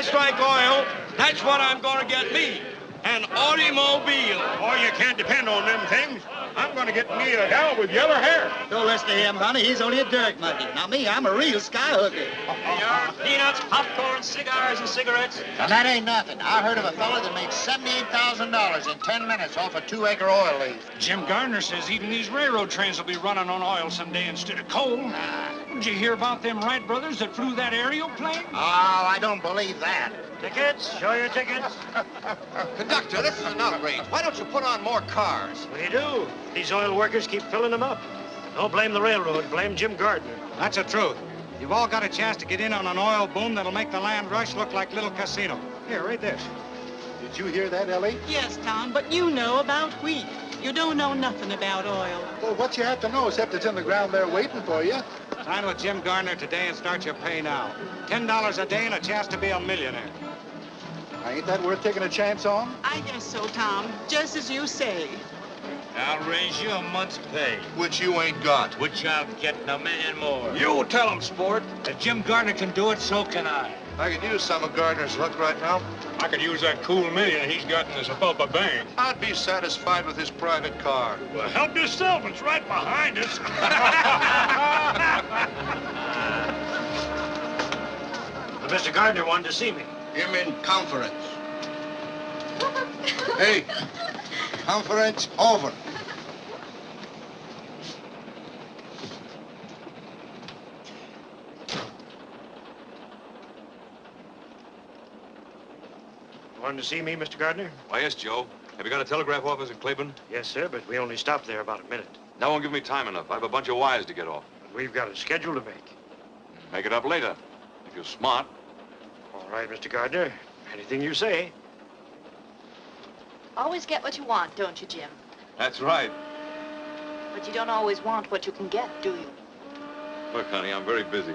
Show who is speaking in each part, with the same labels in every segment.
Speaker 1: I strike oil, that's what I'm going to get me. An automobile.
Speaker 2: Oh, you can't depend on them things. I'm going to get me a gal with yellow hair.
Speaker 3: Don't listen to him, honey. He's only a dirt monkey. Now, me, I'm a real sky hooker.
Speaker 4: Peanuts, popcorn, cigars, and cigarettes.
Speaker 3: Now, that ain't nothing. I heard of a fella that made $78,000 in 10 minutes off a 2-acre oil lease.
Speaker 5: Jim Gardner says even these railroad trains will be running on oil someday instead of coal. Did you hear about them Wright brothers that flew that aerial plane?
Speaker 3: Oh, I don't believe that.
Speaker 2: Tickets? Show your tickets.
Speaker 6: Conductor, this is an outrage. Why don't you put on more cars?
Speaker 2: We do. These oil workers keep filling them up. Don't blame the railroad. Blame Jim Gardner.
Speaker 5: That's the truth. You've all got a chance to get in on an oil boom that'll make the land rush look like little casino. Here, read this.
Speaker 7: Did you hear that, Ellie?
Speaker 8: Yes, Tom, but you know about wheat. You don't know nothing about oil.
Speaker 7: Well, what you have to know, except it's in the ground there waiting for you.
Speaker 5: Sign with Jim Gardner today and start your pay now. $10 a day and a chance to be a millionaire.
Speaker 7: Now, ain't that worth taking a chance on?
Speaker 8: I guess so, Tom, just as you say.
Speaker 1: I'll raise you a month's pay.
Speaker 6: Which you ain't got.
Speaker 1: Which I'm getting $1 million more.
Speaker 5: You tell him, sport. If Jim Gardner can do it, so can I.
Speaker 6: I could use some of Gardner's luck right now.
Speaker 2: I could use that cool million he's got in his Apulpa bank.
Speaker 6: I'd be satisfied with his private car.
Speaker 2: Well, help yourself. It's right behind us. Mr. Gardner wanted to see me.
Speaker 6: Him in conference. Hey, conference over.
Speaker 2: Wanted to see me, Mr. Gardner?
Speaker 9: Why, yes, Joe. Have you got a telegraph office in Cleveland?
Speaker 2: Yes, sir, but we only stopped there about a minute.
Speaker 9: That won't give me time enough. I have a bunch of wires to get off.
Speaker 2: But we've got a schedule to make.
Speaker 9: Make it up later, if you're smart.
Speaker 2: All right, Mr. Gardner. Anything you say.
Speaker 10: Always get what you want, don't you, Jim?
Speaker 9: That's right.
Speaker 10: But you don't always want what you can get, do you?
Speaker 9: Look, honey, I'm very busy.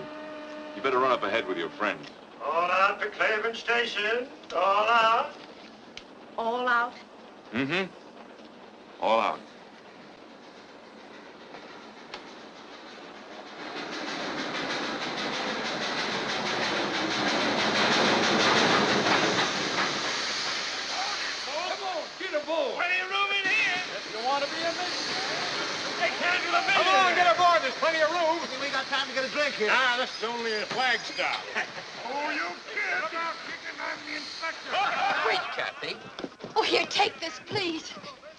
Speaker 9: You better run up ahead with your friends.
Speaker 2: All out to Cleveland Station. All out.
Speaker 10: All out?
Speaker 9: Mm-hmm. All out.
Speaker 1: Plenty of room in here.
Speaker 5: If you want to be a millionaire.
Speaker 1: They can't do the
Speaker 2: Come
Speaker 1: millionaire.
Speaker 2: on, get aboard. There's plenty of room.
Speaker 3: We got time to get a drink here.
Speaker 2: Ah, this is only a flag stop.
Speaker 1: Oh, you kid. Look out, kicking. I'm the inspector.
Speaker 6: Wait, Kathy.
Speaker 10: Oh, here, take this, please.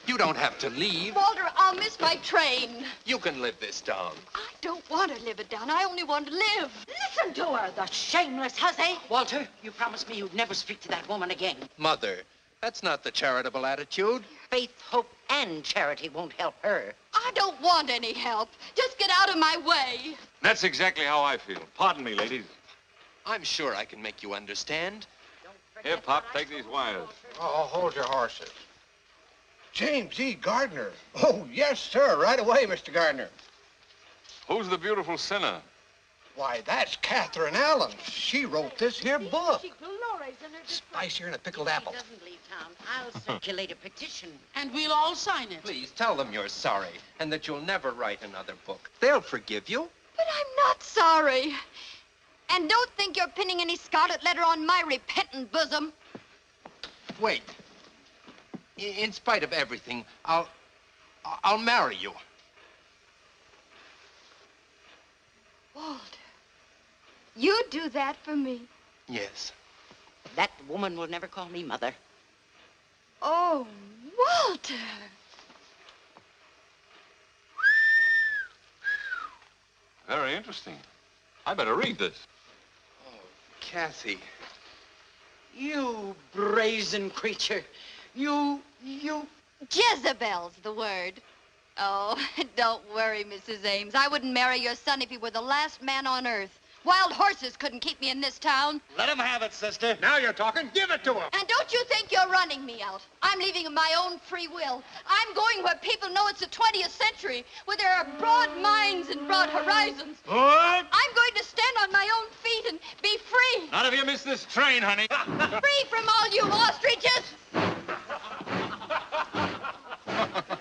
Speaker 6: You don't have to leave.
Speaker 10: Walter, I'll miss my train.
Speaker 6: You can live this down.
Speaker 10: I don't want to live it down. I only want to live.
Speaker 8: Listen to her, the shameless hussy. Walter, you promised me you'd never speak to that woman again.
Speaker 6: Mother, that's not the charitable attitude.
Speaker 8: Faith, hope, and charity won't help her.
Speaker 10: I don't want any help. Just get out of my way.
Speaker 9: That's exactly how I feel. Pardon me, ladies.
Speaker 6: I'm sure I can make you understand.
Speaker 9: Here, Pop, take these wires.
Speaker 6: Oh, hold your horses.
Speaker 11: James E. Gardner. Oh, yes, sir. Right away, Mr. Gardner.
Speaker 9: Who's the beautiful sinner?
Speaker 11: Why, that's Catherine Allen. She wrote this here book. Spicier than a pickled apple.
Speaker 8: Doesn't leave town. I'll circulate a petition. And we'll all sign it.
Speaker 6: Please tell them you're sorry and that you'll never write another book. They'll forgive you.
Speaker 10: But I'm not sorry. And don't think you're pinning any scarlet letter on my repentant bosom.
Speaker 6: Wait. In spite of everything, I'll marry you.
Speaker 10: Walter, you do that for me?
Speaker 6: Yes.
Speaker 8: That woman will never call me mother.
Speaker 10: Oh, Walter.
Speaker 9: Very interesting. I better read this.
Speaker 6: Oh, Kathy.
Speaker 8: You brazen creature. You...
Speaker 10: Jezebel's the word. Oh, don't worry, Mrs. Ames. I wouldn't marry your son if he were the last man on earth. Wild horses couldn't keep me in this town.
Speaker 5: Let him have it, sister.
Speaker 2: Now you're talking. Give it to him.
Speaker 10: And don't you think you're running me out. I'm leaving of my own free will. I'm going where people know it's the 20th century, where there are broad minds and broad horizons.
Speaker 1: What?
Speaker 10: I'm going to stand on my own feet and be free.
Speaker 9: Not if you miss this train, honey.
Speaker 10: Free from all you ostriches.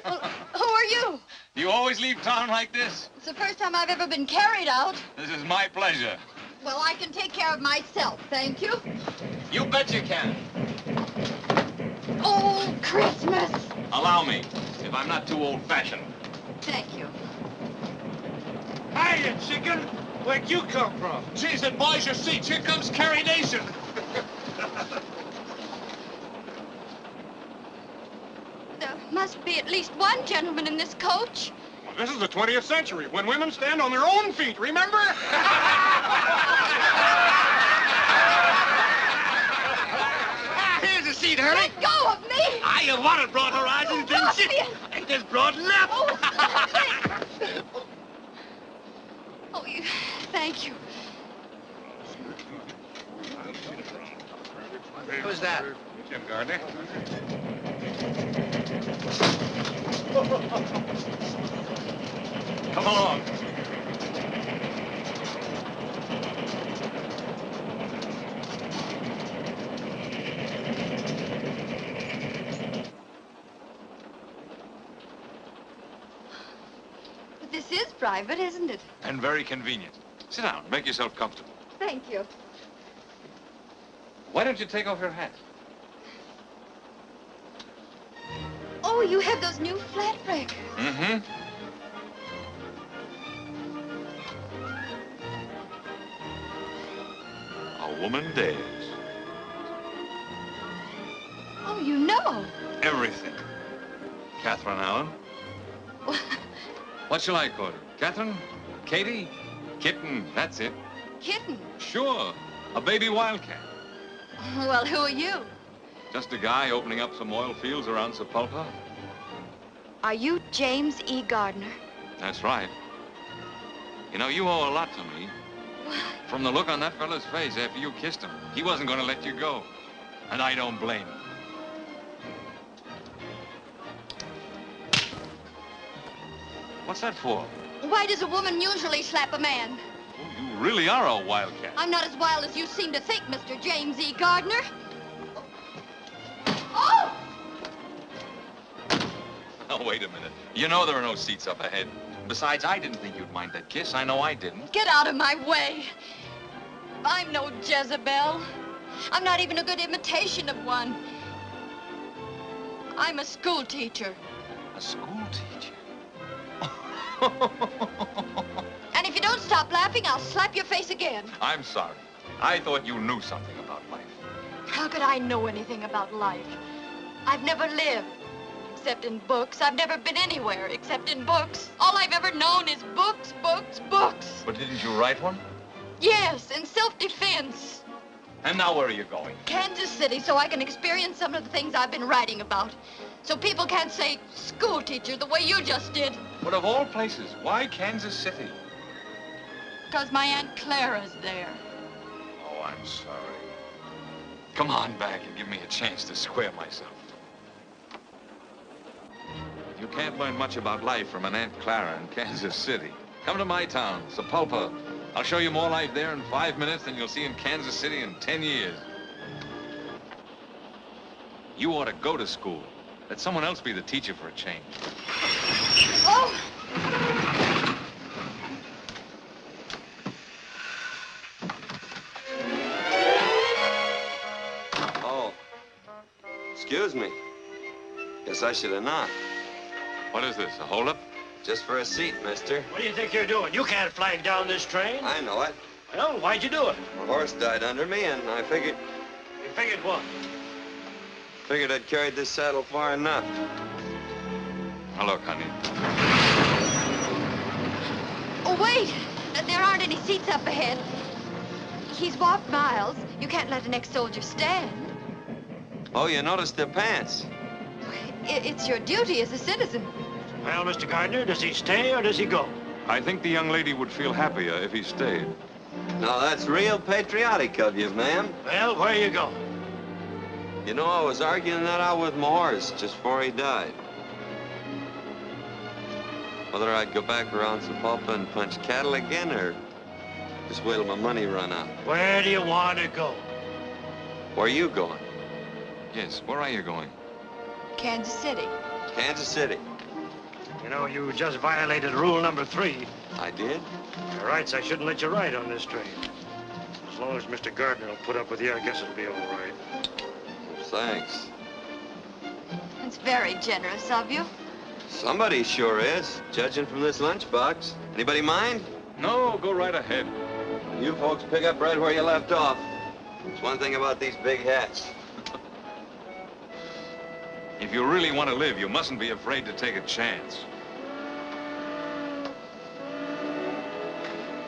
Speaker 10: Well, who are you?
Speaker 9: You always leave town like this?
Speaker 10: It's the first time I've ever been carried out.
Speaker 9: This is my pleasure.
Speaker 10: Well, I can take care of myself, thank you.
Speaker 9: You bet you can.
Speaker 10: Oh, Christmas.
Speaker 9: Allow me, if I'm not too old-fashioned.
Speaker 10: Thank you.
Speaker 1: Hey, you chicken! Where'd you come from?
Speaker 9: Geez, and boys, your seats. Here comes Carrie Nation.
Speaker 10: There must be at least one gentleman in this coach.
Speaker 5: Well, this is the 20th century, when women stand on their own feet, remember?
Speaker 1: Here's a seat, Hurley.
Speaker 10: Let go of me!
Speaker 1: Ah, you wanted broad horizons, didn't you? Ain't this broad enough?
Speaker 10: Oh, stop it! Oh, thank you.
Speaker 11: Who's that?
Speaker 5: Jim Gardner. Come along.
Speaker 10: But this is private, isn't it?
Speaker 9: And very convenient. Sit down. Make yourself comfortable.
Speaker 10: Thank you.
Speaker 9: Why don't you take off your hat?
Speaker 10: Oh, you have those new flat breakers.
Speaker 9: Mm-hmm. A woman dares.
Speaker 10: Oh, you know.
Speaker 9: Everything. Catherine Allen. What shall I call her? Catherine? Katie? Kitten, that's it.
Speaker 10: Kitten.
Speaker 9: Sure. A baby wildcat.
Speaker 10: Well, who are you?
Speaker 9: Just a guy opening up some oil fields around Sepulpa.
Speaker 10: Are you James E. Gardner?
Speaker 9: That's right. You know, you owe a lot to me.
Speaker 10: What?
Speaker 9: From the look on that fella's face after you kissed him, he wasn't going to let you go. And I don't blame him. What's that for?
Speaker 10: Why does a woman usually slap a man?
Speaker 9: Oh, you really are a wildcat.
Speaker 10: I'm not as wild as you seem to think, Mr. James E. Gardner. Oh!
Speaker 9: Oh, wait a minute. You know there are no seats up ahead. Besides, I didn't think you'd mind that kiss. I know I didn't.
Speaker 10: Get out of my way. I'm no Jezebel. I'm not even a good imitation of one. I'm a school teacher.
Speaker 9: A school teacher?
Speaker 10: And if you don't stop laughing, I'll slap your face again.
Speaker 9: I'm sorry. I thought you knew something about life.
Speaker 10: How could I know anything about life? I've never lived, except in books. I've never been anywhere except in books. All I've ever known is books, books, books.
Speaker 9: But didn't you write one?
Speaker 10: Yes, in self-defense.
Speaker 9: And now where are you going?
Speaker 10: Kansas City, so I can experience some of the things I've been writing about. So people can't say school teacher the way you just did.
Speaker 9: But of all places, why Kansas City?
Speaker 10: Because my Aunt Clara's there.
Speaker 9: Oh, I'm sorry. Come on back and give me a chance to square myself. You can't learn much about life from an Aunt Clara in Kansas City. Come to my town, Sepulpa. I'll show you more life there in 5 minutes than you'll see in Kansas City in 10 years. You ought to go to school. Let someone else be the teacher for a change.
Speaker 10: Oh!
Speaker 12: Oh. Excuse me. Guess I should have knocked.
Speaker 9: What is this, a holdup?
Speaker 12: Just for a seat, mister.
Speaker 2: What do you think you're doing? You can't flag down this train.
Speaker 12: I know it.
Speaker 2: Well, why'd you do it?
Speaker 12: My horse died under me, and I figured...
Speaker 2: You figured what?
Speaker 12: Figured I'd carried this saddle far enough.
Speaker 9: Now look, honey.
Speaker 10: Oh, wait! There aren't any seats up ahead. He's walked miles. You can't let an ex-soldier stand.
Speaker 12: Oh, you noticed their pants.
Speaker 10: It's your duty as a citizen.
Speaker 2: Well, Mr. Gardner, does he stay or does he go?
Speaker 9: I think the young lady would feel happier if he stayed.
Speaker 12: Now, that's real patriotic of you, ma'am.
Speaker 2: Well, where you go?
Speaker 12: You know, I was arguing that out with my horse just before he died. Whether I'd go back around Sepulpa and punch cattle again, or just wait till my money run out.
Speaker 2: Where do you want to go?
Speaker 12: Where are you going?
Speaker 9: Yes, where are you going?
Speaker 10: Kansas City.
Speaker 12: Kansas City.
Speaker 2: You know, you just violated rule number 3.
Speaker 12: I did?
Speaker 2: By rights, I shouldn't let you ride on this train. As long as Mr. Gardner will put up with you, I guess it'll be all right.
Speaker 12: Thanks.
Speaker 10: It's very generous of you.
Speaker 12: Somebody sure is, judging from this lunchbox. Anybody mind?
Speaker 9: No, go right ahead.
Speaker 12: You folks pick up right where you left off. It's one thing about these big hats.
Speaker 9: If you really want to live, you mustn't be afraid to take a chance.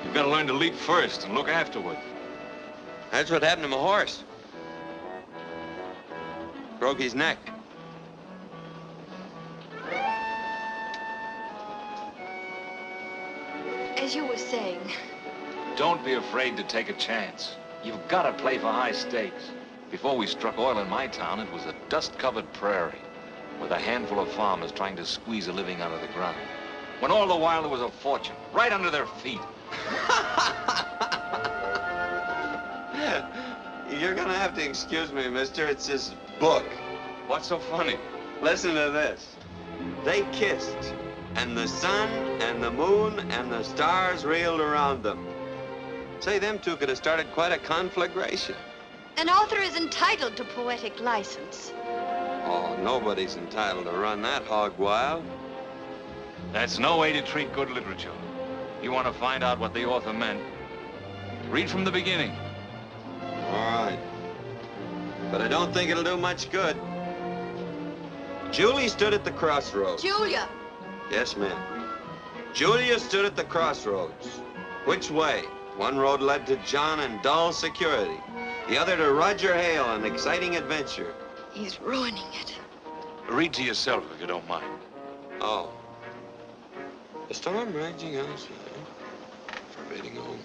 Speaker 9: You've got to learn to leap first and look afterward.
Speaker 12: That's what happened to my horse. Broke his neck.
Speaker 10: As you were saying,
Speaker 9: Don't be afraid to take a chance. You've got to play for high stakes. Before we struck oil in my town, it was a dust-covered prairie with a handful of farmers trying to squeeze a living out of the ground. When all the while there was a fortune right under their feet.
Speaker 12: You're gonna have to excuse me, mister. It's this book.
Speaker 9: What's so funny?
Speaker 12: Listen to this. They kissed, and the sun and the moon and the stars reeled around them. Say, them two could have started quite a conflagration.
Speaker 10: an author is entitled to poetic license.
Speaker 12: Oh, nobody's entitled to run that hog wild.
Speaker 9: That's no way to treat good literature. You want to find out what the author meant, read from the beginning.
Speaker 12: All right. But I don't think it'll do much good. Julie stood at the crossroads.
Speaker 10: Julia.
Speaker 12: Yes, ma'am. Julia stood at the crossroads. Which way? One road led to John and dull security. The other to Roger Hale and exciting adventure.
Speaker 10: He's ruining it.
Speaker 9: Read to yourself if you don't mind.
Speaker 12: Oh. The storm raging outside, forbidding home.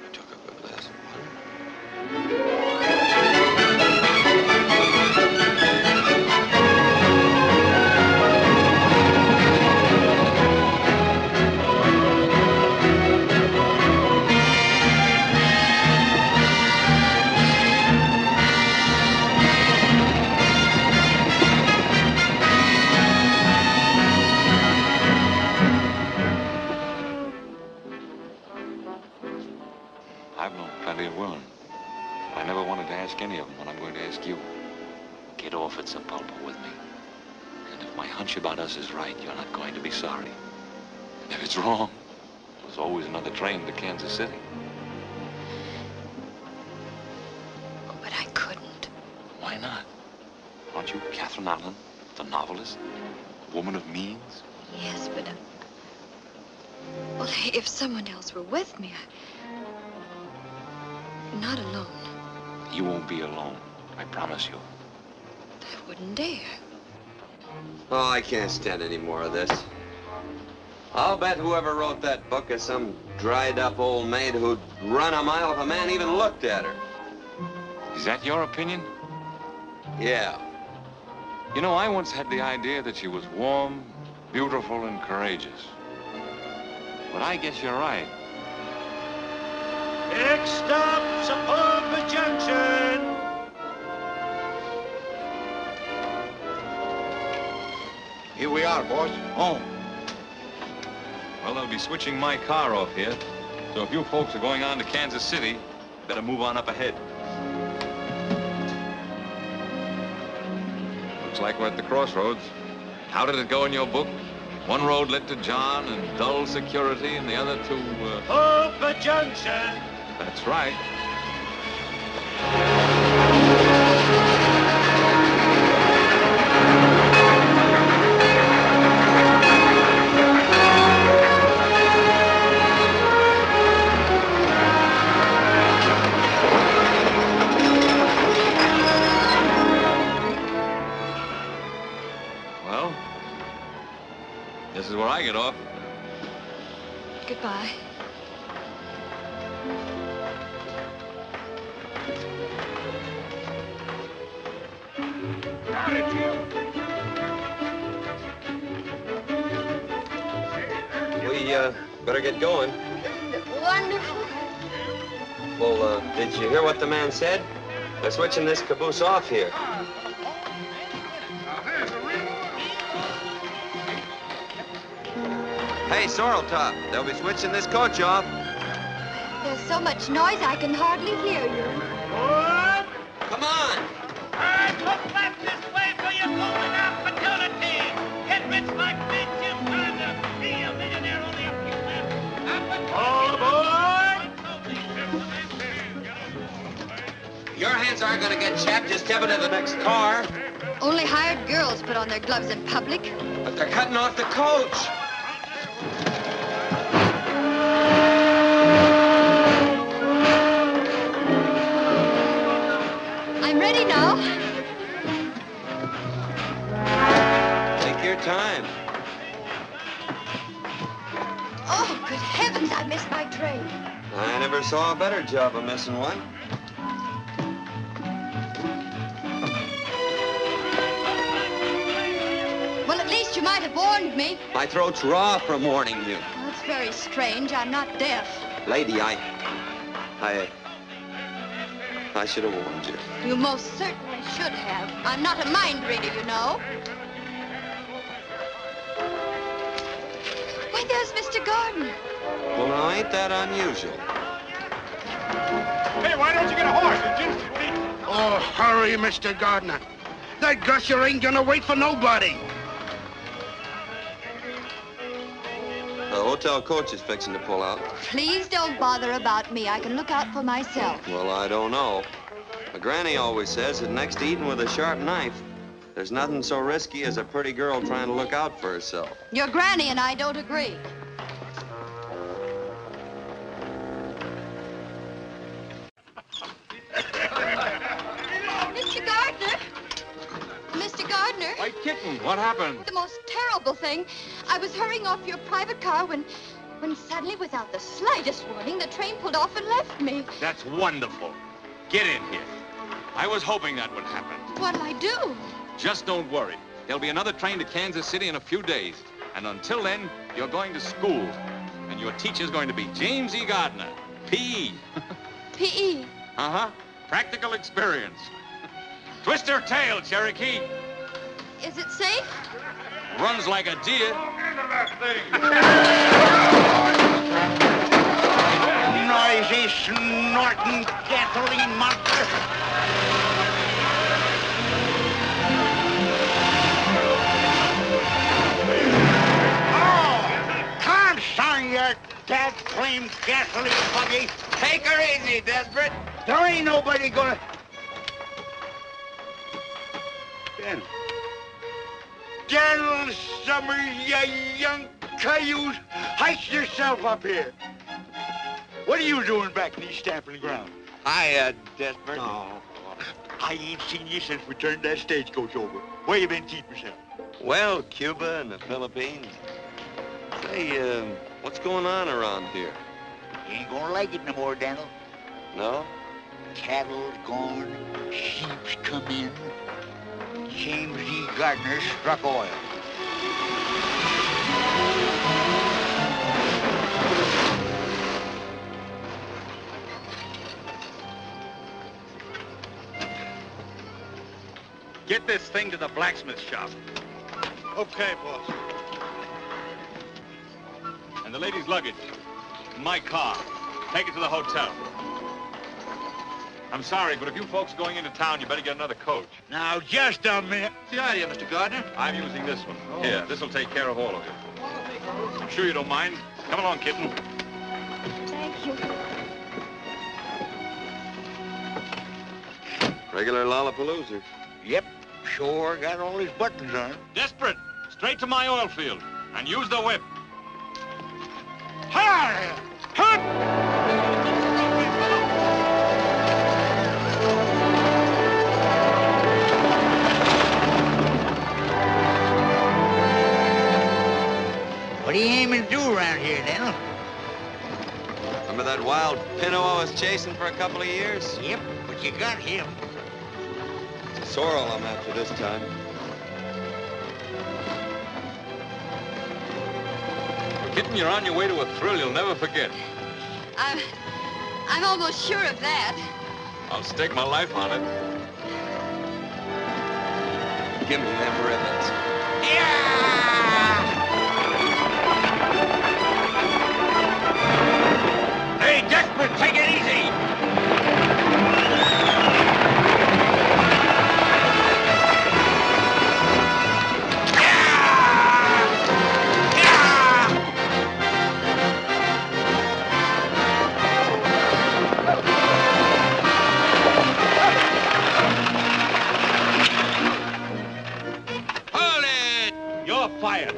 Speaker 12: I took up a glass of water.
Speaker 9: I've known plenty of women. I never wanted to ask any of them what I'm going to ask you. Get off at Sepulpa with me. And if my hunch about us is right, you're not going to be sorry. And if it's wrong, there's always another train to Kansas City.
Speaker 10: But I couldn't.
Speaker 9: Why not? Aren't you Catherine Allen, the novelist? A woman of means?
Speaker 10: Yes, but... well, if someone else were with me, not alone.
Speaker 9: You won't be alone. I promise you.
Speaker 10: I wouldn't dare.
Speaker 12: Oh, I can't stand any more of this. I'll bet whoever wrote that book is some dried-up old maid who'd run a mile if a man even looked at her.
Speaker 9: Is that your opinion?
Speaker 12: Yeah.
Speaker 9: You know, I once had the idea that she was warm, beautiful, and courageous. But I guess you're right.
Speaker 2: Next stop, Sepulpa Junction.
Speaker 7: Here we are, boss. Home.
Speaker 9: Well, they'll be switching my car off here. So if you folks are going on to Kansas City, better move on up ahead. Looks like we're at the crossroads. How did it go in your book? One road led to John and dull security, and the other to,
Speaker 2: Sepulpa Junction.
Speaker 9: That's right. Well, this is where I get off.
Speaker 10: Goodbye.
Speaker 12: We, better get going.
Speaker 10: Wonderful.
Speaker 12: Well, did you hear what the man said? They're switching this caboose off here. Hey, Sorrel Top, they'll be switching this coach off.
Speaker 10: There's so much noise I can hardly hear you.
Speaker 12: Come on.
Speaker 4: All right, look back this way for your golden opportunity. Get rich like me, Jim Gardner. Be a millionaire only a few left. All aboard!
Speaker 12: Your hands aren't going to get chapped. Just step into the next car.
Speaker 10: Only hired girls put on their gloves in public.
Speaker 12: But they're cutting off the coach.
Speaker 10: I'm ready now.
Speaker 12: Take your time.
Speaker 10: Oh, good heavens, I missed my train.
Speaker 12: I never saw a better job of missing one.
Speaker 10: Well, at least you might have warned me.
Speaker 12: My throat's raw from warning you.
Speaker 10: Well, that's very strange. I'm not deaf.
Speaker 12: Lady, I should have warned you.
Speaker 10: You most certainly should have. I'm not a mind reader, you know. Why, there's Mr. Gardner.
Speaker 12: Well, now, ain't that unusual?
Speaker 5: Hey, why don't you get a horse? It's instant meat.
Speaker 11: Oh, hurry, Mr. Gardner. That gusher ain't gonna wait for nobody.
Speaker 12: The hotel coach is fixing to pull out.
Speaker 10: Please don't bother about me. I can look out for myself.
Speaker 12: Well, I don't know. My granny always says that next to eating with a sharp knife, there's nothing so risky as a pretty girl trying to look out for herself.
Speaker 10: Your granny and I don't agree. Mr. Gardner! Mr. Gardner!
Speaker 9: White kitten, what happened?
Speaker 10: The most terrible thing. I was hurrying off your private car when suddenly, without the slightest warning, the train pulled off and left me.
Speaker 9: That's wonderful. Get in here. I was hoping that would happen.
Speaker 10: What'll I do?
Speaker 9: Just don't worry. There'll be another train to Kansas City in a few days. And until then, you're going to school. And your teacher's going to be James E. Gardner, P.E.
Speaker 10: P.E.
Speaker 9: Uh-huh. Practical experience. Twist her tail, Cherokee.
Speaker 10: Is it safe?
Speaker 9: Runs like a deer.
Speaker 11: Noisy, snorting gasoline monster. Oh, come, son, you dad-claimed gasoline buggy.
Speaker 12: Take her easy, Desperate.
Speaker 11: There ain't nobody gonna... Daniel Summers, you young cayuse, hike yourself up here. What are you doing back in these stamping ground?
Speaker 12: Hi, Desperate.
Speaker 11: No, I ain't seen you since we turned that stagecoach over. Where you been keeping yourself?
Speaker 12: Well, Cuba and the Philippines. Say, what's going on around here?
Speaker 11: You ain't gonna like it no more, Daniel.
Speaker 12: No?
Speaker 11: Cattle's gone, sheep's come in. James E. Gardner struck oil.
Speaker 5: Get this thing to the blacksmith shop.
Speaker 11: Okay, boss.
Speaker 5: And the lady's luggage. My car. Take it to the hotel. I'm sorry, but if you folks going into town, you better get another coach.
Speaker 11: Now, just a minute.
Speaker 5: What's the idea, Mr. Gardner? I'm using this one.
Speaker 11: Oh.
Speaker 5: Here, this'll take care of all of you. I'm sure you don't mind. Come along, kitten.
Speaker 10: Thank you.
Speaker 12: Regular Lollapalooza.
Speaker 11: Yep, sure got all his buttons on.
Speaker 5: Desperate. Straight to my oil field. And use the whip.
Speaker 11: Hi! What are you aiming to do around here, Daniel?
Speaker 12: Remember that wild pinto I was chasing for a couple of years?
Speaker 11: Yep, but you got him.
Speaker 12: It's a sorrel I'm after this time.
Speaker 9: Kitten, you're on your way to a thrill you'll never forget.
Speaker 10: I'm almost sure of that.
Speaker 9: I'll stake my life on it.
Speaker 12: Give me them ribbons.
Speaker 11: Hey, Daniel!
Speaker 1: desperate. Take it easy.
Speaker 2: Fired.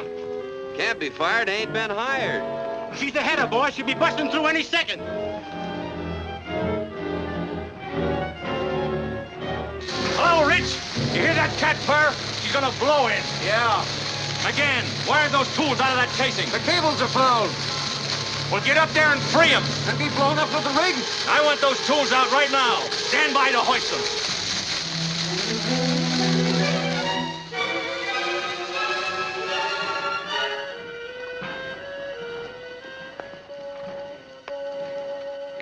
Speaker 12: Can't be fired, ain't been hired.
Speaker 2: She's ahead of boys. She'll be busting through any second. Hello, Rich. You hear that cat purr? She's gonna blow in.
Speaker 5: Yeah.
Speaker 2: Again, wire those tools out of that casing.
Speaker 5: The cables are fouled.
Speaker 2: Well, get up there and free them.
Speaker 5: And be blown up with the rig.
Speaker 2: I want those tools out right now. Stand by to hoist them.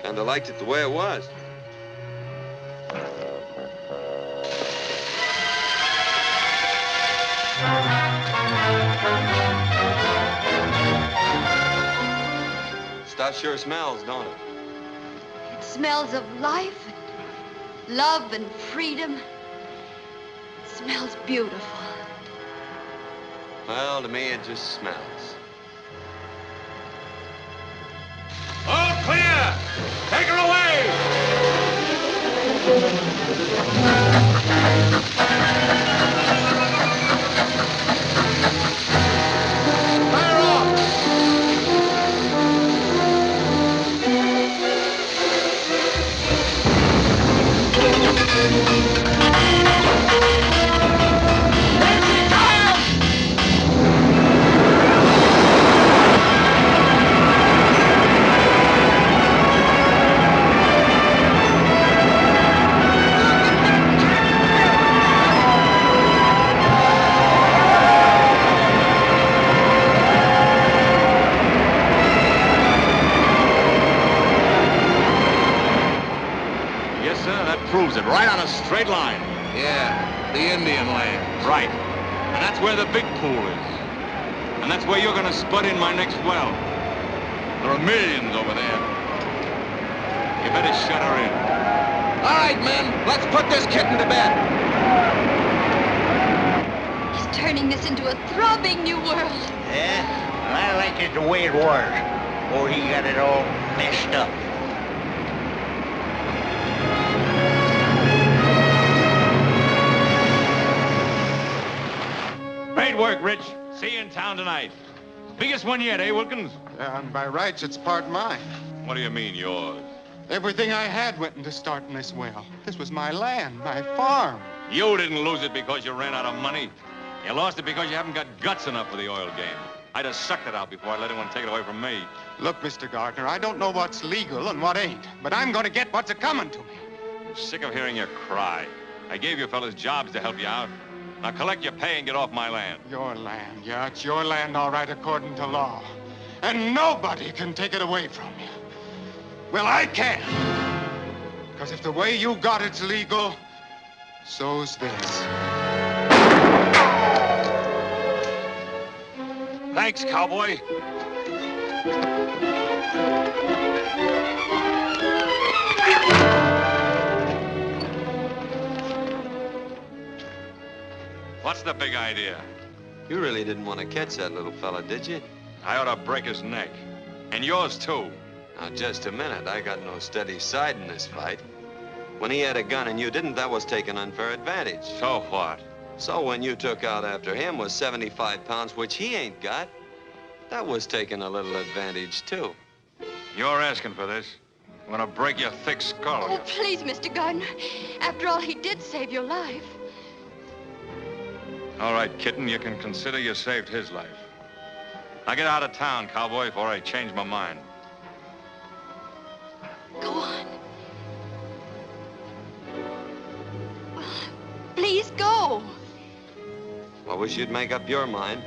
Speaker 12: Kinda liked it the way it was. Stuff sure smells, don't it?
Speaker 10: It smells of life, and love, and freedom. It smells beautiful.
Speaker 12: Well, to me, it just smells.
Speaker 2: All clear! Take her away! Fire off!
Speaker 7: Proves it, right on a straight line. Yeah, the Indian land.
Speaker 9: Right. And that's where the big pool is. And that's where you're gonna spud in my next well.
Speaker 7: There are millions over there.
Speaker 9: You better shut her in.
Speaker 7: All right, men, let's put this kitten to bed.
Speaker 10: He's turning this into a throbbing new world.
Speaker 3: Yeah? Well, I like it the way it was. Or he got it all messed up.
Speaker 2: Great work, Rich. See you in town tonight. Biggest one yet, eh, Wilkins?
Speaker 13: Yeah, and by rights, it's part mine.
Speaker 9: What do you mean, yours?
Speaker 13: Everything I had went into starting this well. This was my land, my farm.
Speaker 9: You didn't lose it because you ran out of money. You lost it because you haven't got guts enough for the oil game. I'd have sucked it out before I let anyone take it away from me.
Speaker 13: Look, Mr. Gardner, I don't know what's legal and what ain't, but I'm going to get what's a-coming to me.
Speaker 9: I'm sick of hearing you cry. I gave you fellas jobs to help you out. Now collect your pay and get off my land.
Speaker 13: Your land, yeah, it's your land, all right, according to law. And nobody can take it away from you. Well, I can. Because if the way you got it's legal, so's this.
Speaker 2: Thanks, cowboy.
Speaker 9: What's the big idea?
Speaker 12: You really didn't want to catch that little fella, did you?
Speaker 9: I ought to break his neck. And yours, too.
Speaker 12: Now, just a minute. I got no steady side in this fight. When he had a gun and you didn't, that was taking unfair advantage.
Speaker 9: So what?
Speaker 12: So when you took out after him was 75 pounds, which he ain't got, that was taking a little advantage, too.
Speaker 9: You're asking for this. I'm gonna break your thick skull.
Speaker 10: Oh, please, Mr. Gardner. After all, he did save your life.
Speaker 9: All right, kitten, you can consider you saved his life. Now get out of town, cowboy, before I change my mind.
Speaker 10: Go on. Please go.
Speaker 12: I wish you'd make up your mind.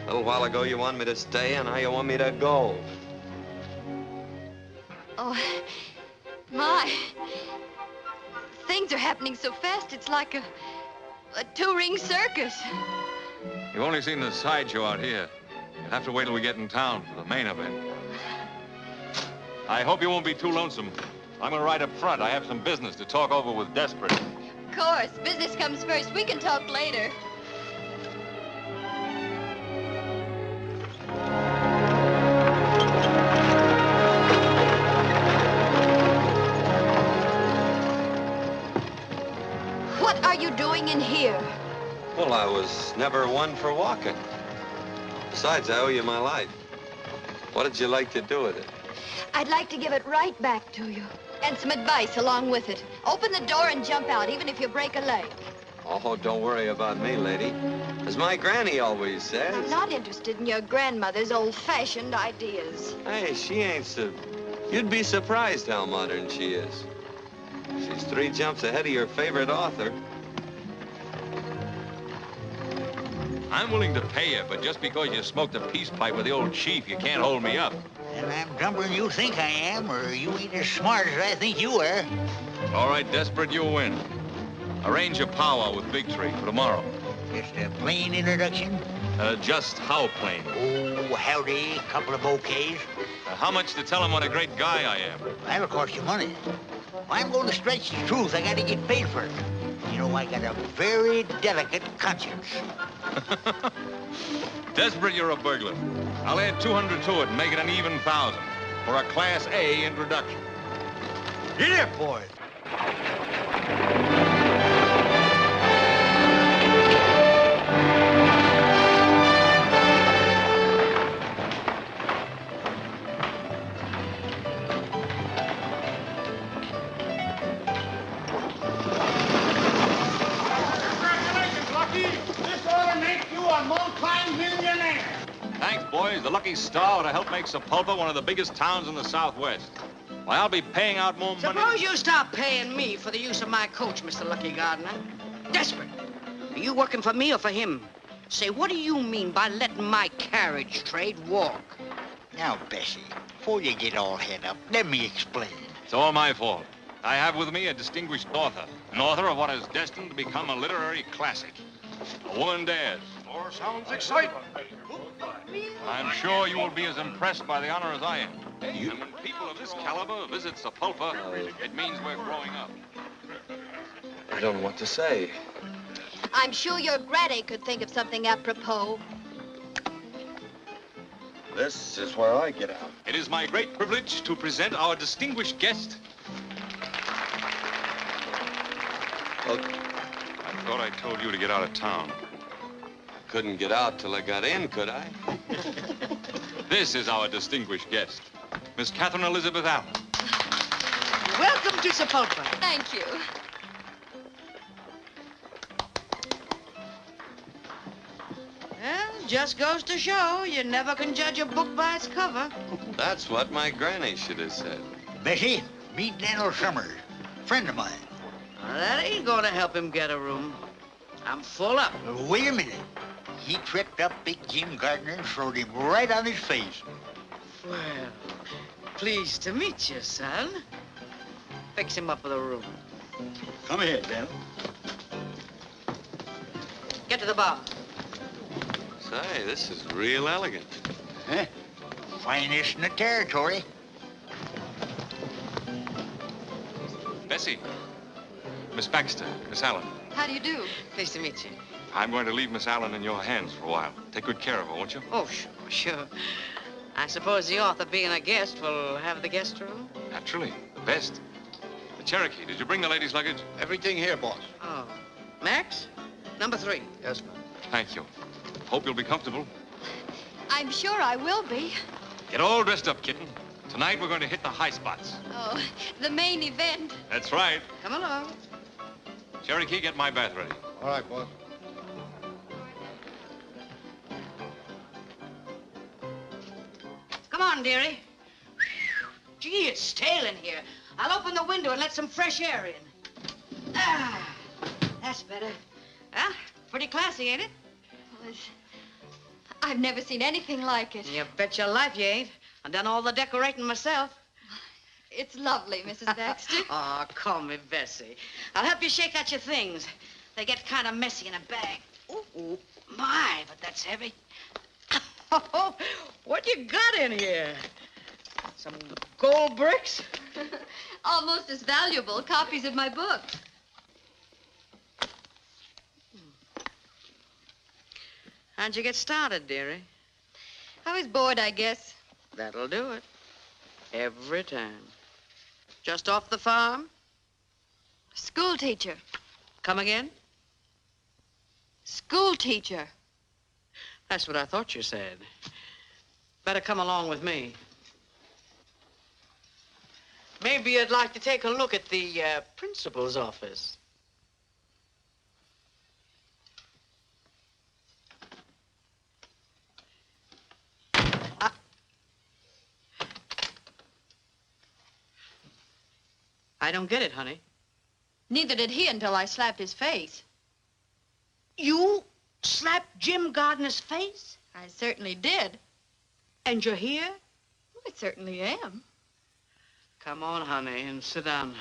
Speaker 12: A little while ago you wanted me to stay, and now you want me to go.
Speaker 10: Oh, my. Things are happening so fast, it's like a two-ring circus.
Speaker 9: You've only seen the sideshow out here. You'll have to wait till we get in town for the main event. I hope you won't be too lonesome. I'm gonna ride up front. I have some business to talk over with Desperate.
Speaker 10: Of course. Business comes first. We can talk later. What are you doing in here?
Speaker 12: Well, I was never one for walking. Besides, I owe you my life. What did you like to do with it?
Speaker 10: I'd like to give it right back to you. And some advice along with it. Open the door and jump out, even if you break a leg.
Speaker 12: Oh, don't worry about me, lady. As my granny always says.
Speaker 10: I'm not interested in your grandmother's old-fashioned ideas.
Speaker 12: Hey, she ain't so... You'd be surprised how modern she is. She's 3 jumps ahead of your favorite author.
Speaker 9: I'm willing to pay you, but just because you smoked a peace pipe with the old chief, you can't hold me up.
Speaker 14: And I'm dumber than you think I am, or you ain't as smart as I think you are.
Speaker 9: All right, Desperate, you'll win. Arrange a powwow with Big Tree for tomorrow.
Speaker 14: Just a plain introduction?
Speaker 9: Just how plain?
Speaker 14: Oh, howdy, couple of bouquets.
Speaker 9: How much to tell him what a great guy I am?
Speaker 14: That'll cost you money. If I'm going to stretch the truth, I got to get paid for it. You know, I got a very delicate conscience.
Speaker 9: Desperate, you're a burglar. I'll add 200 to it and make it an even 1,000 for a Class A introduction.
Speaker 14: Get here, boy.
Speaker 9: Thanks, boys. The lucky star would have helped make Sepulpa one of the biggest towns in the Southwest. Why, I'll be paying out more money.
Speaker 8: Suppose you stop paying me for the use of my coach, Mr. Lucky Gardener. Desperate. Are you working for me or for him? Say, what do you mean by letting my carriage trade walk?
Speaker 14: Now, Bessie, before you get all head up, let me explain.
Speaker 9: It's all my fault. I have with me a distinguished author, an author of what is destined to become a literary classic. A woman dares.
Speaker 5: Or sounds exciting.
Speaker 9: I'm sure you will be as impressed by the honor as I am. And when people of this caliber visit Sepulpa, it means we're growing up.
Speaker 12: I don't know what to say.
Speaker 10: I'm sure your granny could think of something apropos.
Speaker 12: This is where I get out.
Speaker 9: It is my great privilege to present our distinguished guest.
Speaker 12: Well,
Speaker 9: I thought I told you to get out of town.
Speaker 12: Couldn't get out till I got in, could I?
Speaker 9: This is our distinguished guest, Miss Catherine Elizabeth Allen.
Speaker 8: Welcome to Sepulpa.
Speaker 10: Thank you.
Speaker 8: Well, just goes to show you never can judge a book by its cover.
Speaker 12: That's what my granny should have said.
Speaker 14: Bessie, meet Daniel Summers, friend of mine.
Speaker 8: Now, that ain't gonna help him get a room. I'm full up.
Speaker 14: Wait a minute. He tripped up Big Jim Gardner and throwed him right on his face.
Speaker 8: Well, pleased to meet you, son. Fix him up with a room.
Speaker 14: Come here, Dan.
Speaker 8: Get to the bar.
Speaker 12: Say, this is real elegant.
Speaker 14: Huh? Finest in the territory.
Speaker 9: Bessie, Miss Baxter, Miss Allen.
Speaker 10: How do you do?
Speaker 8: Pleased to meet you.
Speaker 9: I'm going to leave Miss Allen in your hands for a while. Take good care of her, won't you?
Speaker 8: Oh, sure. I suppose the author, being a guest, will have the guest room?
Speaker 9: Naturally. The best. The Cherokee, did you bring the ladies' luggage?
Speaker 14: Everything here, boss.
Speaker 8: Oh. Max? Number 3.
Speaker 14: Yes, ma'am.
Speaker 9: Thank you. Hope you'll be comfortable.
Speaker 10: I'm sure I will be.
Speaker 9: Get all dressed up, kitten. Tonight we're going to hit the high spots.
Speaker 10: Oh, the main event.
Speaker 9: That's right.
Speaker 8: Come along.
Speaker 9: Cherokee, get my bath ready.
Speaker 13: All right, boss.
Speaker 8: Come on, dearie. Gee, it's stale in here. I'll open the window and let some fresh air in. Ah, that's better. Well, pretty classy, ain't it?
Speaker 10: I've never seen anything like it.
Speaker 8: You bet your life you ain't. I've done all the decorating myself.
Speaker 10: It's lovely, Mrs. Baxter.
Speaker 8: Oh, call me Bessie. I'll help you shake out your things. They get kind of messy in a bag. Ooh, my, but that's heavy. Oh, what you got in here? Some gold bricks?
Speaker 10: Almost as valuable copies of my book.
Speaker 8: How'd you get started, dearie?
Speaker 10: I was bored, I guess.
Speaker 8: That'll do it. Every time. Just off the farm?
Speaker 10: School teacher.
Speaker 8: Come again?
Speaker 10: School teacher.
Speaker 8: That's what I thought you said. Better come along with me. Maybe you'd like to take a look at the principal's office. I don't get it, honey.
Speaker 10: Neither did he until I slapped his face.
Speaker 8: You slapped Jim Gardner's face?
Speaker 10: I certainly did.
Speaker 8: And you're here?
Speaker 10: I certainly am.
Speaker 8: Come on, honey, and sit down.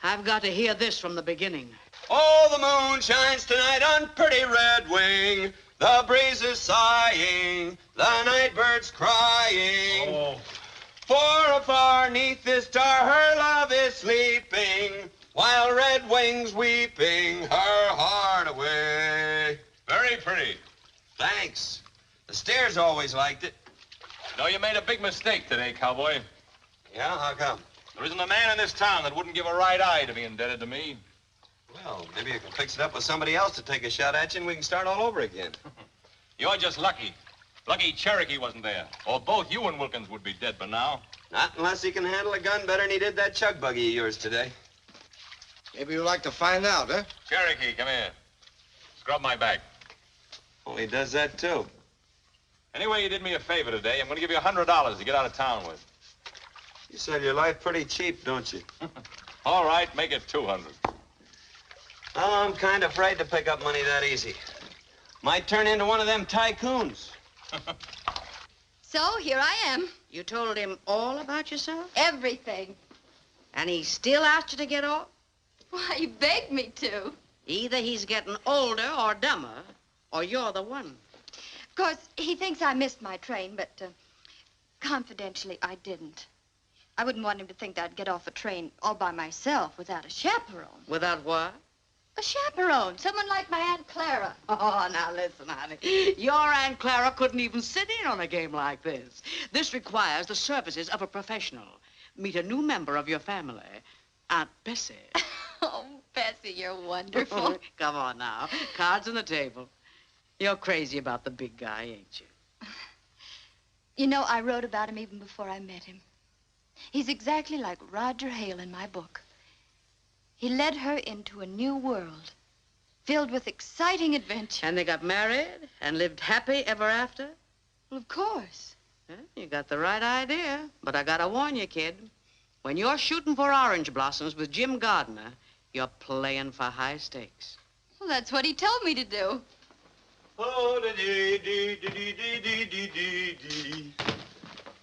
Speaker 8: I've got to hear this from the beginning.
Speaker 12: Oh, the moon shines tonight on pretty Red Wing. The breeze is sighing, the night bird's crying.
Speaker 9: Oh.
Speaker 12: For afar neath this star her love is sleeping, while Red Wing's weeping her heart away.
Speaker 9: Very pretty.
Speaker 12: Thanks. The Stairs always liked it.
Speaker 9: No, you made a big mistake today, cowboy.
Speaker 12: Yeah, how come?
Speaker 9: There isn't a man in this town that wouldn't give a right eye to be indebted to me.
Speaker 12: Well, maybe you can fix it up with somebody else to take a shot at you and we can start all over again.
Speaker 9: You're just lucky. Lucky Cherokee wasn't there. Or both you and Wilkins would be dead by now.
Speaker 12: Not unless he can handle a gun better than he did that chug buggy of yours today.
Speaker 7: Maybe you'd like to find out, huh?
Speaker 9: Cherokee, come here. Scrub my back.
Speaker 12: Well, he does that, too.
Speaker 9: Anyway, you did me a favor today. I'm going to give you $100 to get out of town with.
Speaker 12: You sell your life pretty cheap, don't you?
Speaker 9: All right, make it 200.
Speaker 12: Well, I'm kind of afraid to pick up money that easy. Might turn into one of them tycoons.
Speaker 10: So here I am.
Speaker 8: You told him all about yourself?
Speaker 10: Everything.
Speaker 8: And he still asked you to get off?
Speaker 10: Why, he begged me to.
Speaker 8: Either he's getting older or dumber, or you're the one.
Speaker 10: Of course, he thinks I missed my train, but confidentially, I didn't. I wouldn't want him to think that I'd get off a train all by myself without a chaperone.
Speaker 8: Without what?
Speaker 10: A chaperone. Someone like my Aunt Clara.
Speaker 8: Oh, now listen, honey. Your Aunt Clara couldn't even sit in on a game like this. This requires the services of a professional. Meet a new member of your family, Aunt Bessie.
Speaker 10: Oh, Bessie, you're wonderful.
Speaker 8: Come on now. Cards on the table. You're crazy about the big guy, ain't you?
Speaker 10: You know, I wrote about him even before I met him. He's exactly like Roger Hale in my book. He led her into a new world, filled with exciting adventure.
Speaker 8: And they got married and lived happy ever after?
Speaker 10: Well, of course.
Speaker 8: Well, you got the right idea. But I gotta warn you, kid. When you're shooting for orange blossoms with Jim Gardner, you're playing for high stakes.
Speaker 10: Well, that's what he told me to do.
Speaker 12: Oh, da dee dee dee dee dee dee dee dee.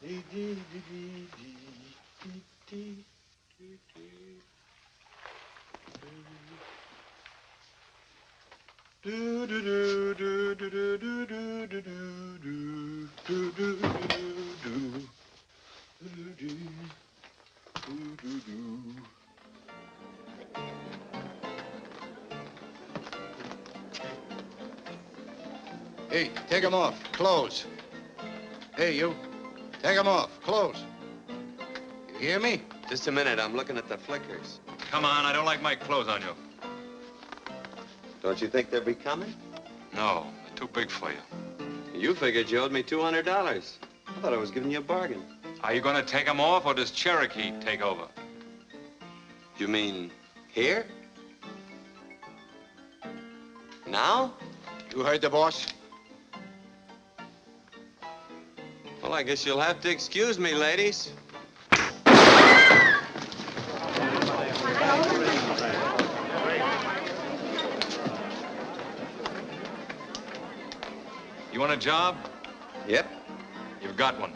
Speaker 12: Dee dee dee dee dee dee dee. Do do do do do do do do do do do do do do.
Speaker 7: Hey, take them off. Clothes. Hey, you. Take them off. Clothes. You hear me?
Speaker 12: Just a minute. I'm looking at the flickers.
Speaker 9: Come on, I don't like my clothes on you.
Speaker 12: Don't you think they'll be coming?
Speaker 9: No, they're too big for you.
Speaker 12: You figured you owed me $200. I thought I was giving you a bargain.
Speaker 9: Are you going to take them off, or does Cherokee take over?
Speaker 12: You mean here? Now?
Speaker 7: You heard the boss?
Speaker 12: Well, I guess you'll have to excuse me, ladies.
Speaker 9: You want a job?
Speaker 12: Yep.
Speaker 9: You've got one.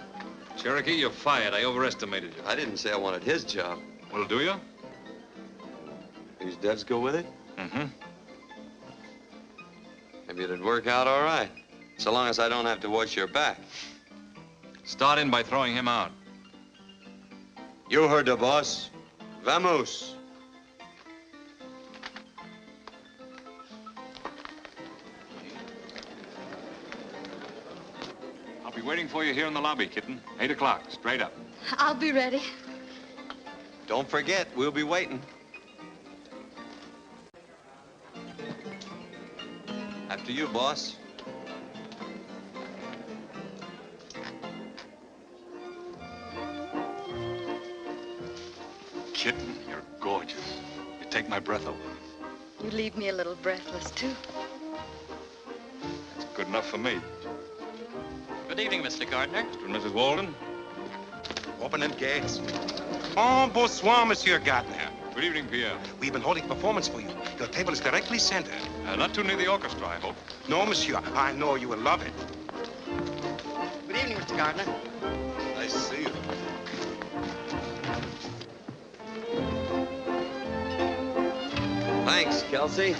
Speaker 9: Cherokee, you're fired. I overestimated you.
Speaker 12: I didn't say I wanted his job.
Speaker 9: Well, do you?
Speaker 12: These devs go with it?
Speaker 9: Mm-hmm.
Speaker 12: Maybe it'd work out all right. So long as I don't have to watch your back.
Speaker 9: Start in by throwing him out.
Speaker 12: You heard the boss. Vamos.
Speaker 9: I'll be waiting for you here in the lobby, kitten. 8 o'clock, straight up.
Speaker 10: I'll be ready.
Speaker 12: Don't forget, we'll be waiting. After you, boss.
Speaker 9: Kitten, you're gorgeous. You take my breath away.
Speaker 10: You leave me a little breathless, too.
Speaker 9: That's good enough for me.
Speaker 15: Good evening, Mr. Gardner.
Speaker 9: Mr. and Mrs. Walden.
Speaker 16: Open them gates. Oh, bonsoir, Monsieur Gardner.
Speaker 9: Good evening, Pierre.
Speaker 16: We've been holding performance for you. Your table is directly centered.
Speaker 9: Not too near the orchestra, I hope.
Speaker 16: No, Monsieur. I know you will love it.
Speaker 15: Good evening, Mr. Gardner.
Speaker 12: Nice to see you. Thanks, Kelsey.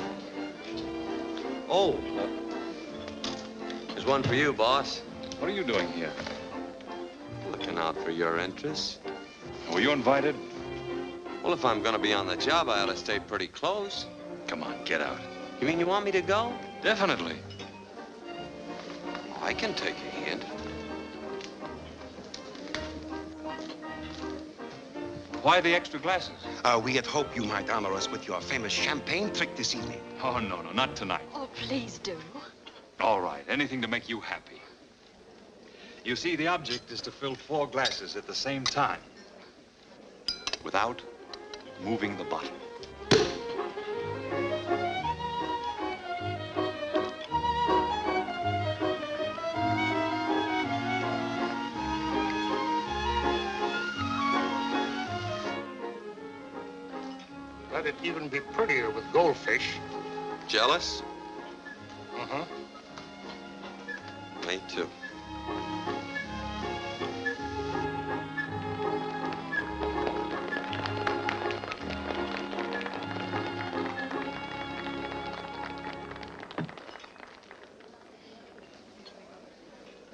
Speaker 12: Oh, there's one for you, boss.
Speaker 9: What are you doing here?
Speaker 12: Looking out for your interests.
Speaker 9: Were you invited?
Speaker 12: Well, if I'm gonna be on the job, I ought to stay pretty close.
Speaker 9: Come on, get out.
Speaker 12: You mean you want me to go?
Speaker 9: Definitely.
Speaker 12: I can take a hint.
Speaker 9: Why the extra glasses?
Speaker 16: We had hoped you might honor us with your famous champagne trick this evening.
Speaker 9: Oh, no, not tonight.
Speaker 10: Oh, please do.
Speaker 9: All right, anything to make you happy. You see, the object is to fill 4 glasses at the same time without moving the bottle.
Speaker 13: Let it even be prettier with goldfish.
Speaker 12: Jealous?
Speaker 13: Uh-huh.
Speaker 12: Me too.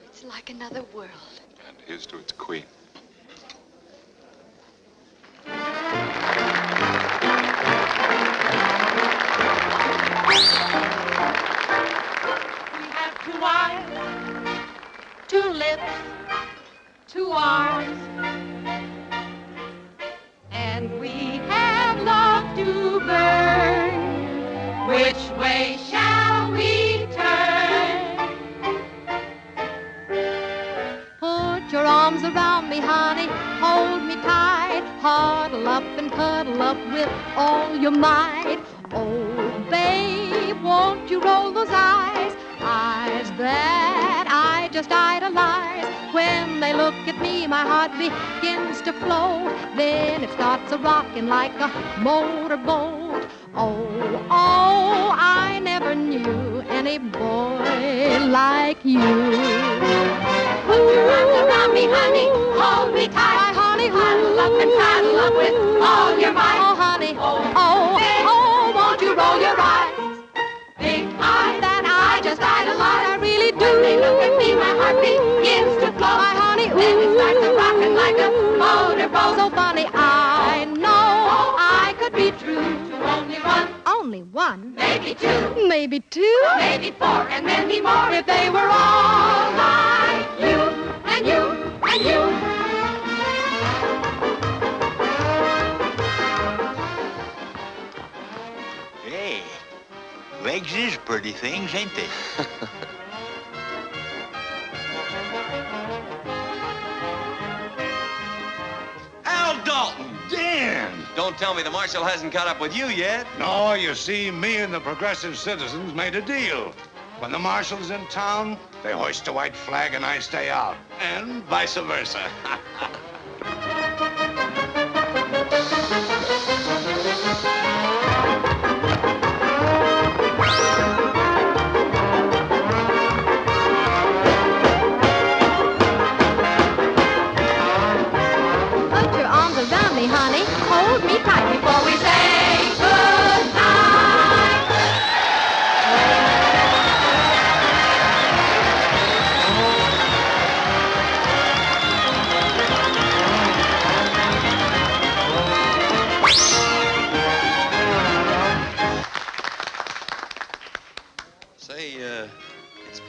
Speaker 10: It's like another world.
Speaker 9: And here's to its queen.
Speaker 17: Two eyes, 2 lips, 2 arms, and we have love to burn. Which way shall we turn?
Speaker 18: Put your arms around me, honey, hold me tight, huddle up and cuddle up with all your might. Oh, babe, won't you roll those eyes? Eyes that I just idolize. When they look at me, my heart begins to flow. Then it starts a-rocking like a motorboat. Oh, I never knew any boy like you.
Speaker 17: Put your arms around me, honey, hold me tight.
Speaker 18: Honey,
Speaker 17: huddle up and cuddle up with all your might.
Speaker 18: Oh, honey, won't you roll your eyes?
Speaker 17: Big eyes
Speaker 18: that I just idolize. I really do.
Speaker 17: When they look at me, my heart begins to flow.
Speaker 18: My honey,
Speaker 17: then it starts a-rocking like a motorboat.
Speaker 18: So funny, I know I could be true
Speaker 17: to only one.
Speaker 18: Only one.
Speaker 17: Maybe 2.
Speaker 18: Maybe 2.
Speaker 17: Maybe 4 and many more if they were all like you and you and you.
Speaker 14: Hey, legs is pretty things, ain't they?
Speaker 12: Al Dalton! Dan! Don't tell me the marshal hasn't caught up with you yet.
Speaker 7: No, you see, me and the progressive citizens made a deal. When the marshal's in town, they hoist the white flag and I stay out. And vice versa.
Speaker 18: Put your arms around me, honey. Hold me tight
Speaker 17: before we say goodnight.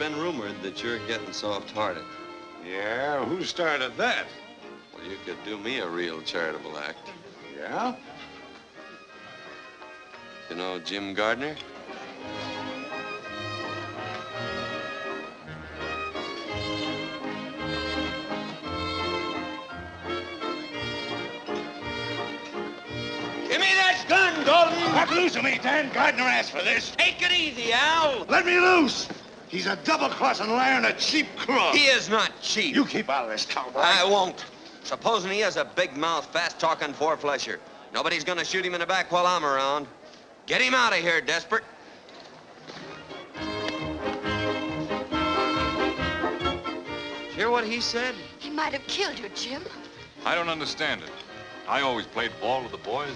Speaker 12: been rumored that you're getting soft-hearted.
Speaker 7: Yeah? Who started that?
Speaker 12: Well, you could do me a real charitable act.
Speaker 7: Yeah?
Speaker 12: You know Jim Gardner?
Speaker 1: Give me that gun, gollum!
Speaker 7: Let loose of me, Dan. Gardner asked for this.
Speaker 1: Take it easy, Al.
Speaker 7: Let me loose! He's a double-crossing liar and a cheap crook.
Speaker 12: He is not cheap.
Speaker 7: You keep out of this, cowboy.
Speaker 12: I won't. Supposing he has a big mouth, fast-talking four-flesher. Nobody's gonna shoot him in the back while I'm around. Get him out of here, desperate. Hear what he said?
Speaker 10: He might have killed you, Jim.
Speaker 9: I don't understand it. I always played ball with the boys.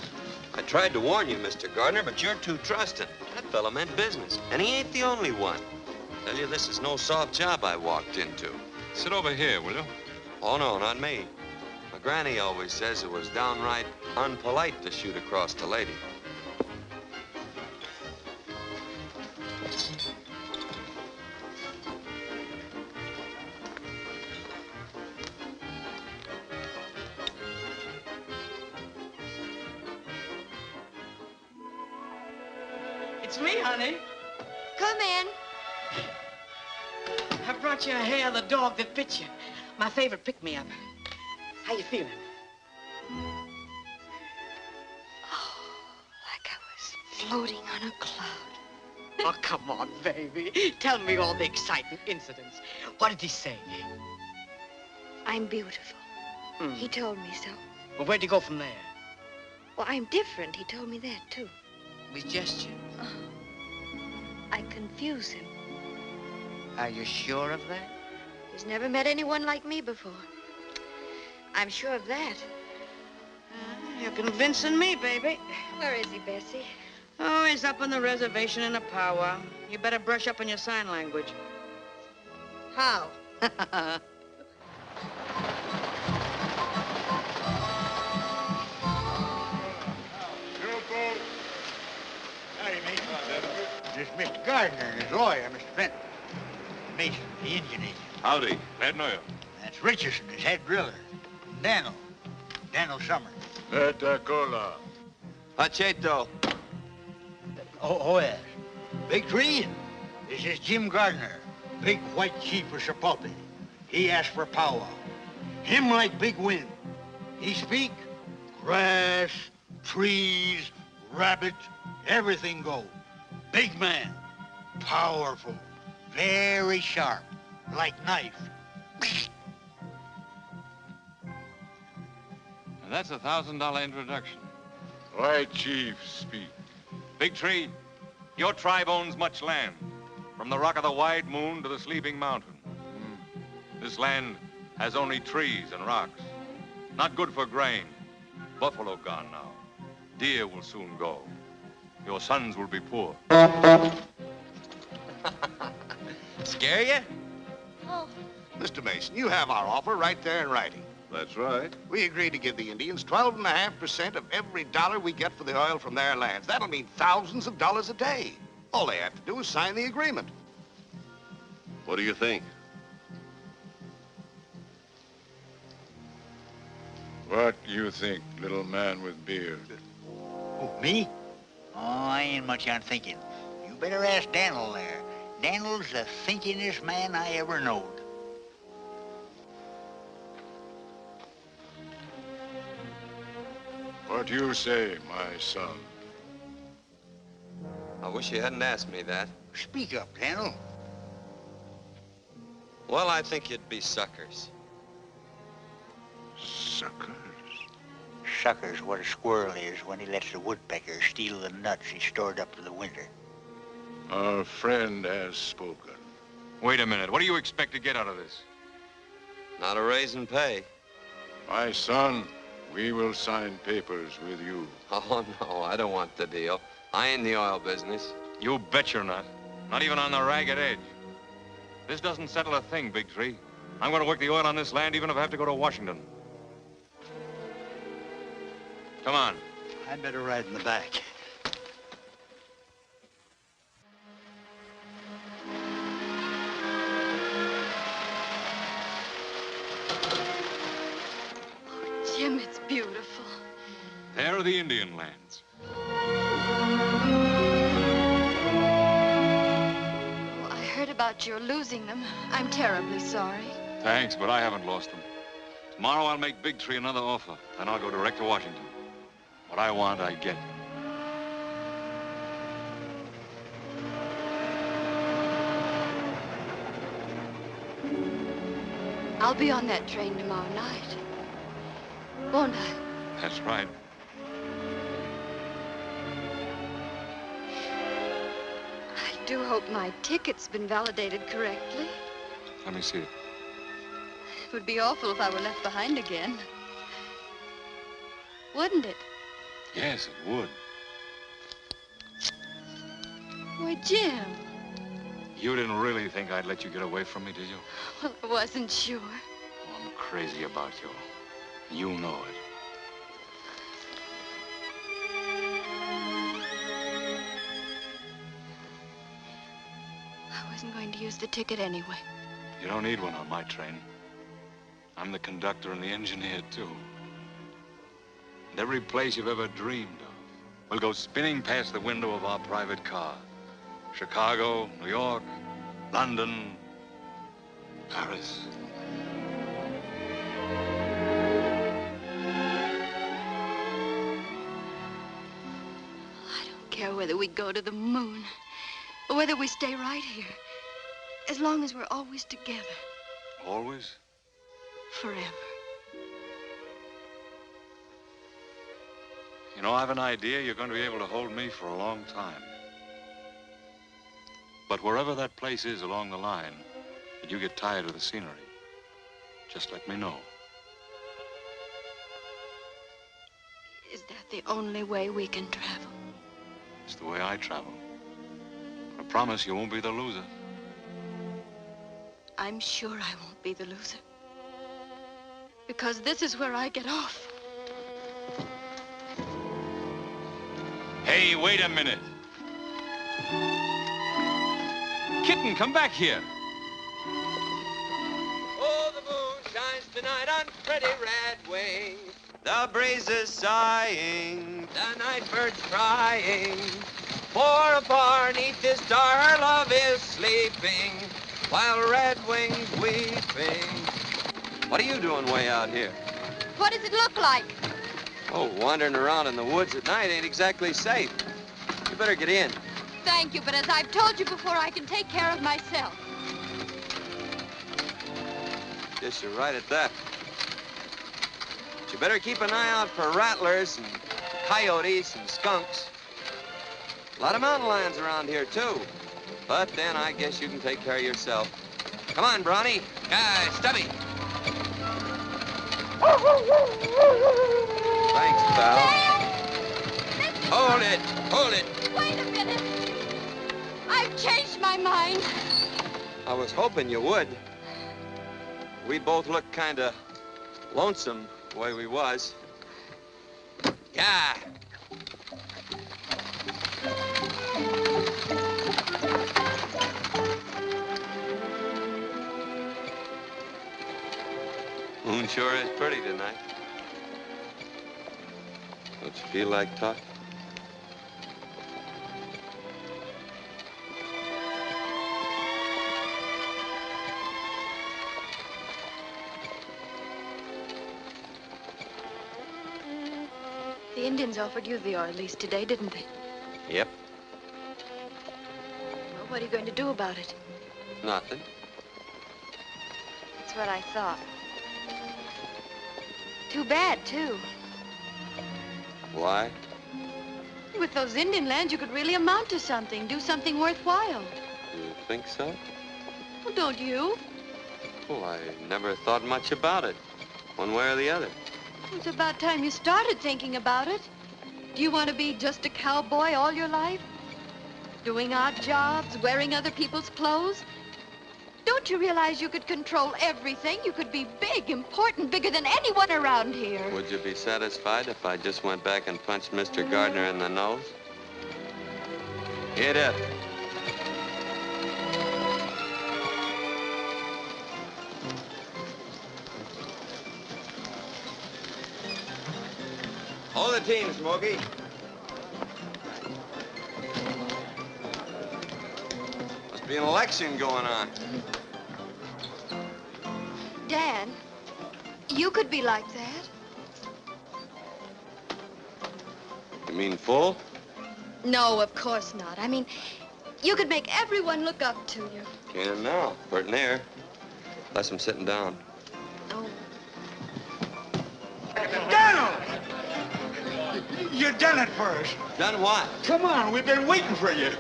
Speaker 12: I tried to warn you, Mr. Gardner, but you're too trusting. That fella meant business, and he ain't the only one. Tell you, this is no soft job I walked into.
Speaker 9: Sit over here, will you?
Speaker 12: Oh, no, not me. My granny always says it was downright unpolite to shoot across the lady.
Speaker 8: It's me, honey.
Speaker 10: Come in.
Speaker 8: I brought you a hair of the dog that bit you. My favorite pick-me-up. How you feeling?
Speaker 10: Oh, like I was floating on a cloud.
Speaker 8: Oh, come on, baby. Tell me all the exciting incidents. What did he say?
Speaker 10: I'm beautiful. He told me so.
Speaker 8: Well, where'd you go from there?
Speaker 10: Well, I'm different. He told me that, too.
Speaker 8: With gesture?
Speaker 10: I confuse him.
Speaker 8: Are you sure of that?
Speaker 10: He's never met anyone like me before. I'm sure of that.
Speaker 8: You're convincing me, baby.
Speaker 10: Where is he, Bessie?
Speaker 8: Oh, he's up on the reservation in a powwow. You better brush up on your sign language.
Speaker 10: How?
Speaker 3: Howdy, mate. This is Mr. Gardner and his lawyer, Mr. Fenton. Mason, the engine agent.
Speaker 9: Howdy. Glad to know you.
Speaker 3: That's Richardson, his head driller. Daniel Summer.
Speaker 11: Cola.
Speaker 12: Hacheto.
Speaker 3: Oh, yes. Big Tree, this is Jim Gardner, big white chief of Chipotle. He asked for powwow. Him like big wind. He speak, grass, trees, rabbits, everything go. Big man, powerful, very sharp, like knife.
Speaker 9: And that's $1,000 introduction.
Speaker 11: White chief speak.
Speaker 9: Big Tree, your tribe owns much land, from the rock of the wide moon to the sleeping mountain. This land has only trees and rocks. Not good for grain. Buffalo gone now. Deer will soon go. Your sons will be poor.
Speaker 12: Scare you?
Speaker 10: Oh.
Speaker 19: Mr. Mason, you have our offer right there in writing.
Speaker 11: That's right.
Speaker 19: We agreed to give the Indians 12.5% of every dollar we get for the oil from their lands. That'll mean thousands of dollars a day. All they have to do is sign the agreement.
Speaker 11: What do you think?
Speaker 20: What do you think, little man with beard?
Speaker 3: Who, me? Oh, I ain't much on thinking. You better ask Daniel there. Daniel's the thinkingest man I ever knowed.
Speaker 20: What do you say, my son?
Speaker 12: I wish you hadn't asked me that.
Speaker 3: Speak up, Daniel.
Speaker 12: Well, I think you'd be suckers.
Speaker 20: Suckers?
Speaker 3: Sucker's what a squirrel is when he lets the woodpecker steal the nuts he stored up for the winter.
Speaker 20: Our friend has spoken.
Speaker 9: Wait a minute. What do you expect to get out of this?
Speaker 12: Not a raise in pay.
Speaker 20: My son, we will sign papers with you.
Speaker 12: Oh, no, I don't want the deal. I ain't in the oil business.
Speaker 9: You bet you're not. Not even on the ragged edge. This doesn't settle a thing, Big Tree. I'm going to work the oil on this land even if I have to go to Washington. Come on.
Speaker 3: I'd better ride in the back.
Speaker 9: the Indian lands.
Speaker 10: Oh, I heard about your losing them. I'm terribly sorry.
Speaker 9: Thanks, but I haven't lost them. Tomorrow I'll make Big Tree another offer. Then I'll go direct to Washington. What I want, I get.
Speaker 10: I'll be on that train tomorrow night. Won't I?
Speaker 9: That's right.
Speaker 10: I do hope my ticket's been validated correctly.
Speaker 9: Let me see it.
Speaker 10: It would be awful if I were left behind again. Wouldn't it?
Speaker 9: Yes, it would.
Speaker 10: Why, Jim.
Speaker 9: You didn't really think I'd let you get away from me, did you?
Speaker 10: Well, I wasn't sure.
Speaker 9: I'm crazy about you. You know it.
Speaker 10: I wasn't going to use the ticket anyway.
Speaker 9: You don't need one on my train. I'm the conductor and the engineer, too. And every place you've ever dreamed of will go spinning past the window of our private car. Chicago, New York, London, Paris.
Speaker 10: I don't care whether we go to the moon or whether we stay right here. As long as we're always together.
Speaker 9: Always?
Speaker 10: Forever.
Speaker 9: You know, I have an idea you're going to be able to hold me for a long time. But wherever that place is along the line, that you get tired of the scenery, just let me know.
Speaker 10: Is that the only way we can travel?
Speaker 9: It's the way I travel. I promise you won't be the loser.
Speaker 10: I'm sure I won't be the loser. Because this is where I get off.
Speaker 5: Hey, wait a minute. Kitten, come back here.
Speaker 12: Oh, the moon shines tonight on pretty red wing. The breeze is sighing, the night bird's crying. For far beneath this star, her love is sleeping, while red wings weeping. What are you doing way out here?
Speaker 10: What does it look like?
Speaker 12: Oh, wandering around in the woods at night ain't exactly safe. You better get in.
Speaker 10: Thank you, but as I've told you before, I can take care of myself.
Speaker 12: Guess you're right at that. But you better keep an eye out for rattlers and coyotes and skunks. A lot of mountain lions around here, too. But then I guess you can take care of yourself. Come on, Brawny. Stubby. Thanks, pal. Hold it. Hold it.
Speaker 10: Wait a minute. I've changed my mind.
Speaker 12: I was hoping you would. We both look kind of lonesome the way we was. Yeah. Moon sure is pretty tonight. Don't you feel like talking?
Speaker 10: The Indians offered you the oil lease today, didn't they?
Speaker 12: Yep.
Speaker 10: Well, what are you going to do about it?
Speaker 12: Nothing.
Speaker 10: That's what I thought. Too bad, too.
Speaker 12: Why?
Speaker 10: With those Indian lands, you could really amount to something, do something worthwhile.
Speaker 12: You think so?
Speaker 10: Well, don't you?
Speaker 12: Well, I never thought much about it, one way or the other.
Speaker 10: It's about time you started thinking about it. Do you want to be just a cowboy all your life? Doing odd jobs, wearing other people's clothes? Don't you realize you could control everything? You could be big, important, bigger than anyone around here.
Speaker 12: Would you be satisfied if I just went back and punched Mr. Gardner in the nose? Hit it. Hold team, Smokey. Must be an election going on.
Speaker 10: Dan, you could be like that.
Speaker 12: You mean full?
Speaker 10: No, of course not. I mean, you could make everyone look up to you.
Speaker 12: Can now. Pert near. Unless I'm sitting down.
Speaker 10: Oh.
Speaker 11: Donald! You done it for us.
Speaker 12: Done what?
Speaker 11: Come on, we've been waiting for you.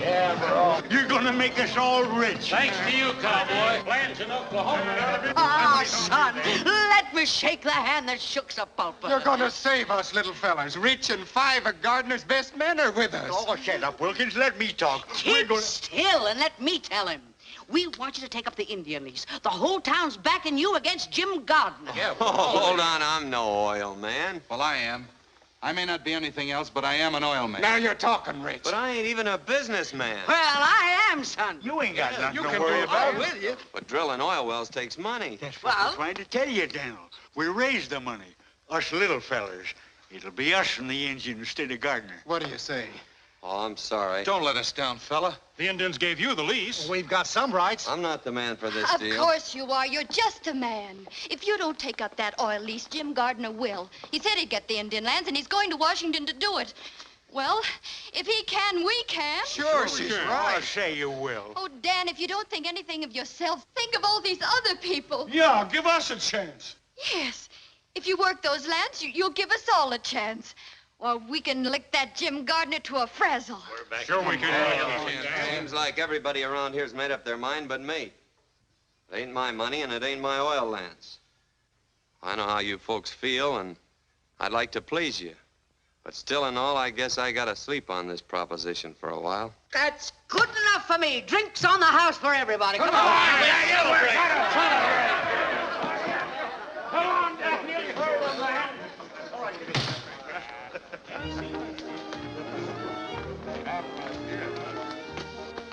Speaker 11: Yeah, bro. You're gonna make us all rich.
Speaker 5: Thanks to you, cowboy. Plants in Oklahoma.
Speaker 8: Ah, son, let me shake the hand that shook the pulpit.
Speaker 13: You're gonna save us, little fellas. Rich and 5 of Gardner's best men are with us.
Speaker 11: Oh, shut up, Wilkins. Let me talk.
Speaker 8: Keep still and let me tell him. We want you to take up the Indian lease. The whole town's backing you against Jim Gardner.
Speaker 12: Yeah, hold on. I'm no oil man.
Speaker 21: Well, I am. I may not be anything else, but I am an oil man.
Speaker 13: Now you're talking, Rich.
Speaker 12: But I ain't even a businessman.
Speaker 8: Well, I am, son.
Speaker 11: You ain't got nothing
Speaker 13: you
Speaker 11: to
Speaker 13: can
Speaker 11: worry
Speaker 13: do
Speaker 11: about.
Speaker 13: that.
Speaker 11: With you.
Speaker 12: But drilling oil wells takes money.
Speaker 11: That's what I'm trying to tell you, Daniel. We raise the money. Us little fellers. It'll be us from the engine instead of Gardner.
Speaker 13: What do you say?
Speaker 12: Oh, I'm sorry.
Speaker 21: Don't let us down, fella.
Speaker 5: The Indians gave you the lease.
Speaker 13: We've got some rights.
Speaker 12: I'm not the man for this
Speaker 10: Of
Speaker 12: deal.
Speaker 10: course you are. You're just a man. If you don't take up that oil lease, Jim Gardner will. He said he'd get the Indian lands, and he's going to Washington to do it. Well, if he can, we can.
Speaker 11: Sure, she's right. I'll say you will.
Speaker 10: Oh, Dan, if you don't think anything of yourself, think of all these other people.
Speaker 5: Yeah, give us a chance.
Speaker 10: Yes. If you work those lands, you'll give us all a chance. Or we can lick that Jim Gardner to a frazzle.
Speaker 5: Sure we can.
Speaker 12: Seems like everybody around here's made up their mind but me. It ain't my money and it ain't my oil lands. I know how you folks feel, and I'd like to please you. But still in all, I guess I gotta sleep on this proposition for a while.
Speaker 8: That's good enough for me. Drinks on the house for everybody. Come on.
Speaker 11: Come on, Daniel.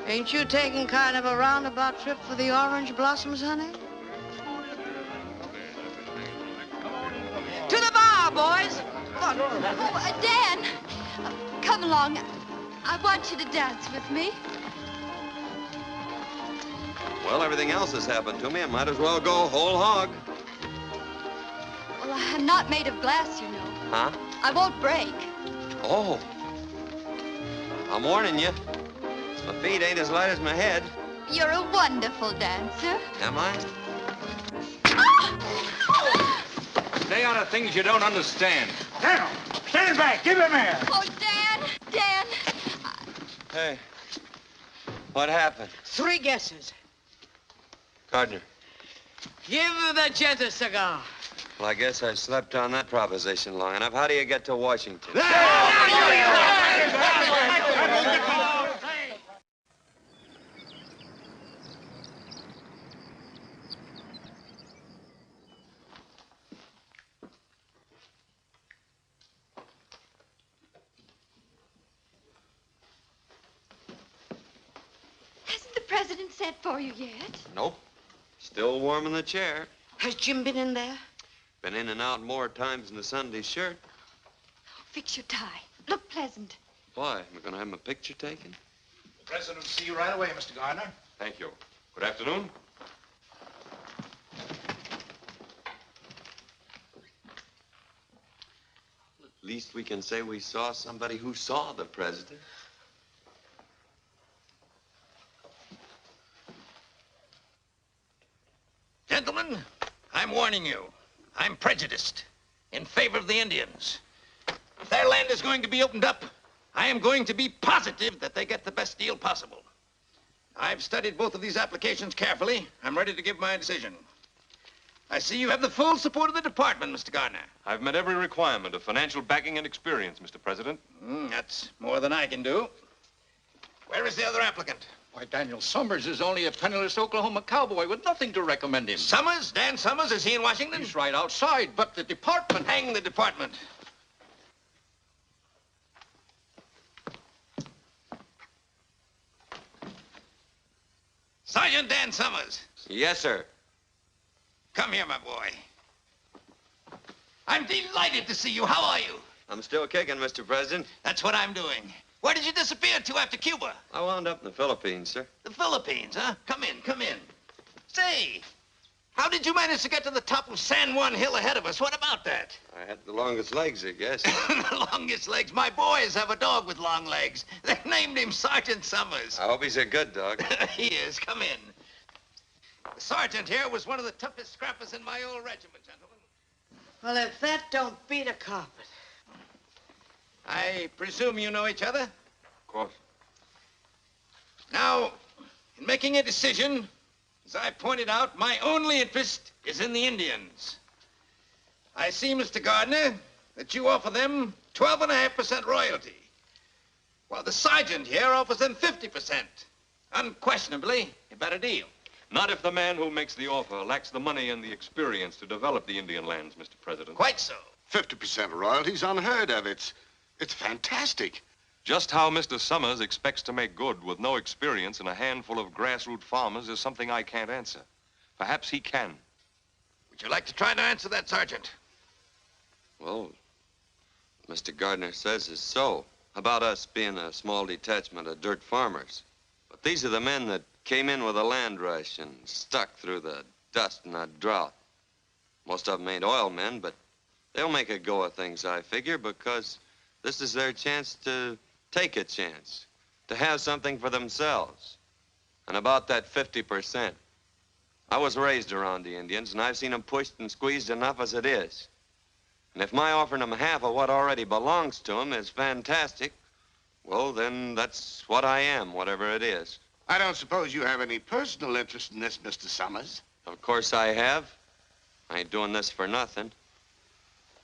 Speaker 8: Ain't you taking kind of a roundabout trip for the orange blossoms, honey? To the bar, boys. Come on.
Speaker 10: Oh, Dan, come along. I want you to dance with me.
Speaker 12: Well, everything else has happened to me. I might as well go whole hog.
Speaker 10: Well, I'm not made of glass, you know.
Speaker 12: Huh?
Speaker 10: I won't break.
Speaker 12: Oh. I'm warning you. My feet ain't as light as my head.
Speaker 10: You're a wonderful dancer.
Speaker 12: Am I?
Speaker 9: Stay out of things you don't understand.
Speaker 11: Daniel, stand back. Give him air.
Speaker 10: Oh, Dan.
Speaker 12: Hey. What happened?
Speaker 8: 3 guesses.
Speaker 12: Gardner.
Speaker 8: Give the gent a cigar.
Speaker 12: Well, I guess I slept on that proposition long enough. How do you get to Washington?
Speaker 10: Hasn't the president sent for you yet?
Speaker 12: Nope. Still warm in the chair.
Speaker 8: Has Jim been in there?
Speaker 12: Been in and out more times than the Sunday shirt.
Speaker 10: Fix your tie. Look pleasant.
Speaker 12: Why? Am I going to have my picture taken?
Speaker 21: The president will see you right away, Mr. Gardner.
Speaker 9: Thank you. Good afternoon.
Speaker 12: At least we can say we saw somebody who saw the president.
Speaker 22: Gentlemen, I'm warning you. I'm prejudiced in favor of the Indians. If their land is going to be opened up, I am going to be positive that they get the best deal possible. I've studied both of these applications carefully. I'm ready to give my decision. I see you have the full support of the department, Mr. Gardner.
Speaker 9: I've met every requirement of financial backing and experience, Mr. President.
Speaker 22: That's more than I can do. Where is the other applicant?
Speaker 21: Why, Daniel Summers is only a penniless Oklahoma cowboy with nothing to recommend him.
Speaker 22: Summers? Dan Summers? Is he in Washington?
Speaker 21: He's right outside, but the department...
Speaker 22: Hang the department. Sergeant Dan Summers.
Speaker 12: Yes, sir.
Speaker 22: Come here, my boy. I'm delighted to see you. How are you?
Speaker 12: I'm still kicking, Mr. President.
Speaker 22: That's what I'm doing. Where did you disappear to after Cuba?
Speaker 12: I wound up in the Philippines, sir.
Speaker 22: The Philippines, huh? Come in, come in. Say, how did you manage to get to the top of San Juan Hill ahead of us? What about that?
Speaker 12: I had the longest legs, I guess.
Speaker 22: The longest legs? My boys have a dog with long legs. They named him Sergeant Summers.
Speaker 12: I hope he's a good dog.
Speaker 22: He is. Come in. The sergeant here was one of the toughest scrappers in my old regiment, gentlemen.
Speaker 8: Well, if that don't beat a carpet.
Speaker 22: I presume you know each other?
Speaker 12: Of course.
Speaker 22: Now, in making a decision, as I pointed out, my only interest is in the Indians. I see, Mr. Gardner, that you offer them 12.5% royalty, while the sergeant here offers them 50%. Unquestionably, a better deal.
Speaker 4: Not if the man who makes the offer lacks the money and the experience to develop the Indian lands, Mr. President.
Speaker 22: Quite so.
Speaker 19: 50% royalty's unheard of. It's fantastic.
Speaker 4: Just how Mr. Summers expects to make good with no experience and a handful of grassroots farmers is something I can't answer. Perhaps he can.
Speaker 22: Would you like to try to answer that, Sergeant?
Speaker 12: Well, Mr. Gardner says it's so. About us being a small detachment of dirt farmers. But these are the men that came in with a land rush and stuck through the dust and that drought. Most of them ain't oil men, but they'll make a go of things, I figure, because this is their chance to take a chance, to have something for themselves. And about that 50%. I was raised around the Indians, and I've seen them pushed and squeezed enough as it is. And if my offering them half of what already belongs to them is fantastic, well, then that's what I am, whatever it is.
Speaker 19: I don't suppose you have any personal interest in this, Mr. Summers?
Speaker 12: Of course I have. I ain't doing this for nothing.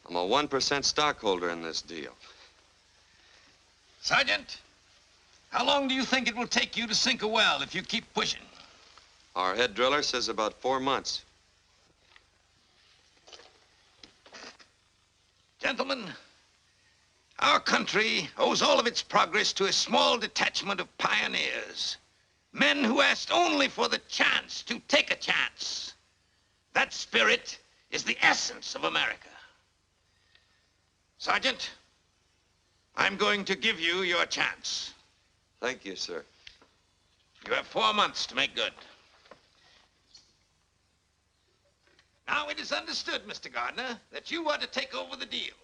Speaker 12: I'm a 1% stockholder in this deal.
Speaker 22: Sergeant, how long do you think it will take you to sink a well if you keep pushing?
Speaker 12: Our head driller says about 4 months.
Speaker 22: Gentlemen, our country owes all of its progress to a small detachment of pioneers. Men who asked only for the chance to take a chance. That spirit is the essence of America. Sergeant, I'm going to give you your chance.
Speaker 12: Thank you, sir.
Speaker 22: You have 4 months to make good. Now, it is understood, Mr. Gardner, that you are to take over the deal,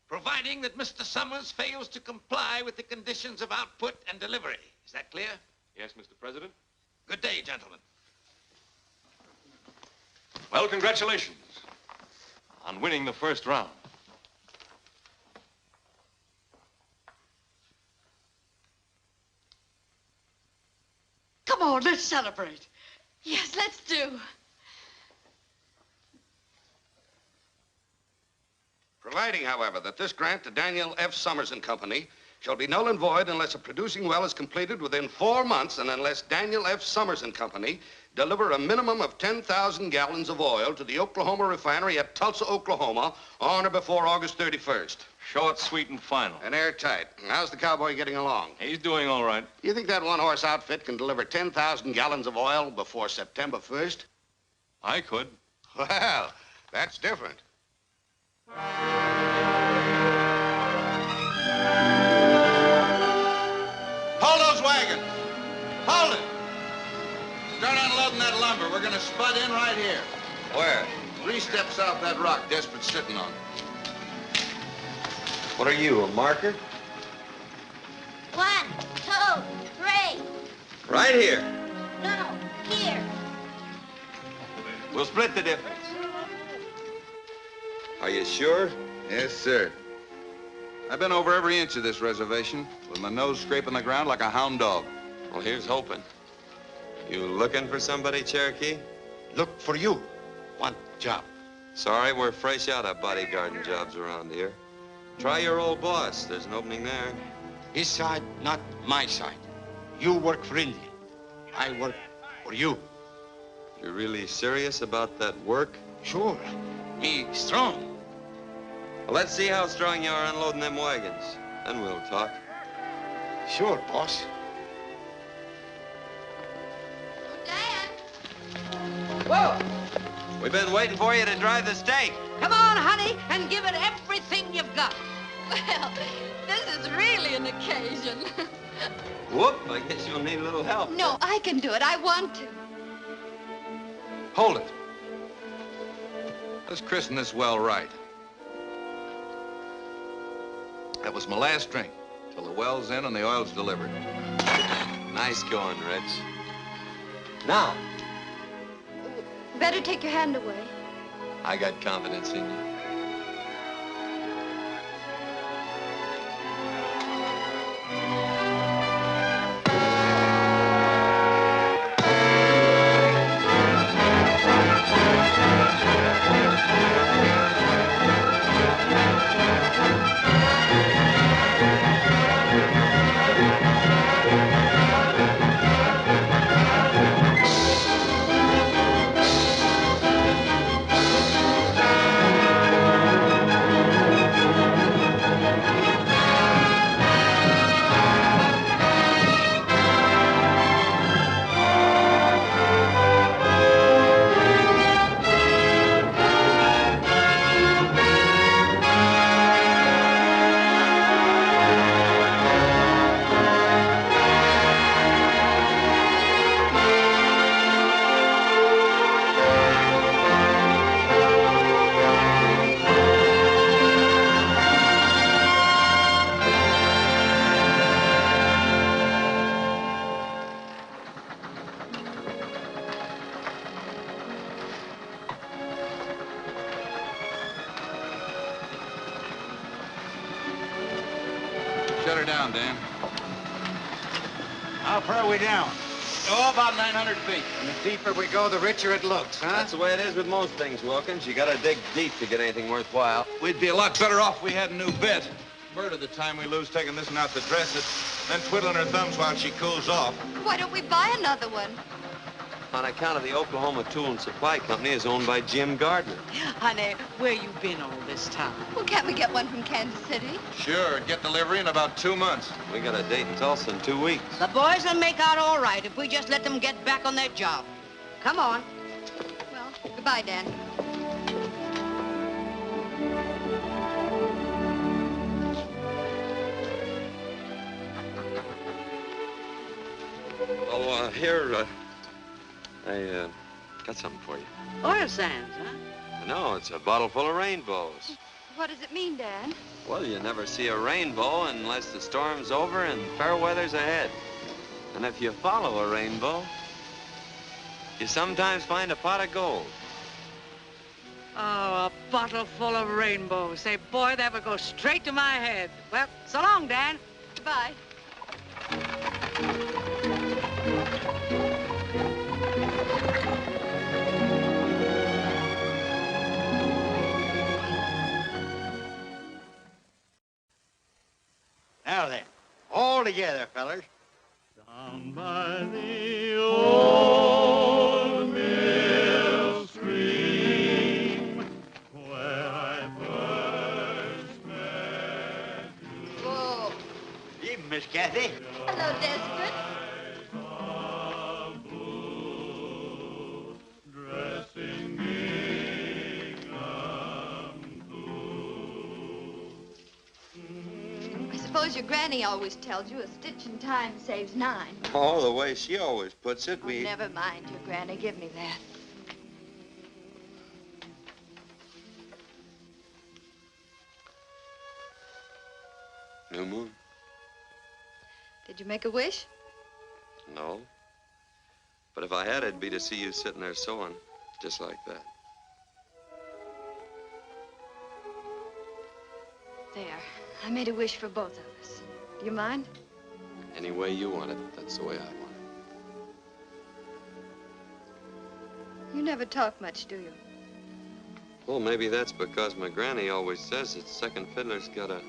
Speaker 22: providing that Mr. Summers fails to comply with the conditions of output and delivery. Is that clear?
Speaker 4: Yes, Mr. President.
Speaker 22: Good day, gentlemen.
Speaker 4: Well, congratulations on winning the first round.
Speaker 8: Come on, let's celebrate.
Speaker 10: Yes, let's do.
Speaker 19: Providing, however, that this grant to Daniel F. Summers and Company shall be null and void unless a producing well is completed within 4 months and unless Daniel F. Summers and Company deliver a minimum of 10,000 gallons of oil to the Oklahoma refinery at Tulsa, Oklahoma on or before August 31st.
Speaker 4: Short, sweet, and final.
Speaker 19: And airtight. How's the cowboy getting along?
Speaker 4: He's doing all right.
Speaker 19: You think that one-horse outfit can deliver 10,000 gallons of oil before September 1st?
Speaker 4: I could.
Speaker 19: Well, that's different.
Speaker 13: Hold those wagons. Hold it. Start unloading that lumber. We're gonna spud in right here.
Speaker 12: Where?
Speaker 13: 3 steps off that rock Desperat's sitting on.
Speaker 12: What are you, a marker?
Speaker 6: 1, 2, 3.
Speaker 12: Right here.
Speaker 6: No, here.
Speaker 12: We'll split the difference. Are you sure?
Speaker 23: Yes, sir. I've been over every inch of this reservation with my nose scraping the ground like a hound dog.
Speaker 12: Well, here's hoping. You looking for somebody, Cherokee?
Speaker 3: Look for you. Want job.
Speaker 12: Sorry, we're fresh out of bodyguarding jobs around here. Try your old boss. There's an opening there.
Speaker 3: His side, not my side. You work for India. I work for you.
Speaker 12: You're really serious about that work?
Speaker 3: Sure. Be strong.
Speaker 12: Well, let's see how strong you are unloading them wagons. Then we'll talk.
Speaker 3: Sure, boss.
Speaker 8: Whoa!
Speaker 12: We've been waiting for you to drive the stake.
Speaker 8: Come on, honey, and give it everything you've got.
Speaker 10: Well, this is really an occasion.
Speaker 12: Whoop, I guess you'll need a little help.
Speaker 10: No, I can do it. I want to.
Speaker 23: Hold it. Let's christen this well right. That was my last drink, till the well's in and the oil's delivered.
Speaker 12: Nice going, Rich. Now,
Speaker 10: Better take your hand away.
Speaker 12: I got confidence in you.
Speaker 23: Shut her down, Dan.
Speaker 3: How far are we down?
Speaker 22: Oh, about 900 feet. And the deeper we go, the richer it looks, huh?
Speaker 12: That's the way it is with most things, Wilkins. You gotta dig deep to get anything worthwhile.
Speaker 23: We'd be a lot better off if we had a new bit. Murder the time we lose taking this one out to dress it, then twiddling her thumbs while she cools off.
Speaker 10: Why don't we buy another one?
Speaker 12: On account of the Oklahoma Tool and Supply Company is owned by Jim Gardner.
Speaker 8: Honey, where you been all this time?
Speaker 10: Well, can't we get one from Kansas City?
Speaker 23: Sure, get delivery in about 2 months.
Speaker 12: We got a date in Tulsa in 2 weeks.
Speaker 8: The boys will make out all right if we just let them get back on their job. Come on.
Speaker 10: Well, goodbye, Dan.
Speaker 12: Oh, here, I got something for you.
Speaker 8: Oil sands, huh?
Speaker 12: No, it's a bottle full of rainbows.
Speaker 10: What does it mean, Dan?
Speaker 12: Well, you never see a rainbow unless the storm's over and fair weather's ahead. And if you follow a rainbow, you sometimes find a pot of gold.
Speaker 8: Oh, a bottle full of rainbows. Say, boy, that would go straight to my head. Well, so long, Dan.
Speaker 10: Goodbye.
Speaker 3: Now then, all together, fellas.
Speaker 2: Down by the old mill stream, where I first met you.
Speaker 10: Whoa.
Speaker 3: Evening, Miss Kathy.
Speaker 10: Hello, Desperate.
Speaker 2: Dressing gingham blue.
Speaker 10: I suppose your granny always tells you a stitch in time saves 9.
Speaker 12: Oh, the way she always puts it,
Speaker 10: Oh, never mind your granny. Give me that.
Speaker 12: New moon?
Speaker 10: Did you make a wish?
Speaker 12: No. But if I had, it'd be to see you sitting there sewing, just like that.
Speaker 10: There. I made a wish for both of us. Do you mind?
Speaker 12: Any way you want it, that's the way I want it.
Speaker 10: You never talk much, do you?
Speaker 12: Well, maybe that's because my granny always says that second fiddler's gotta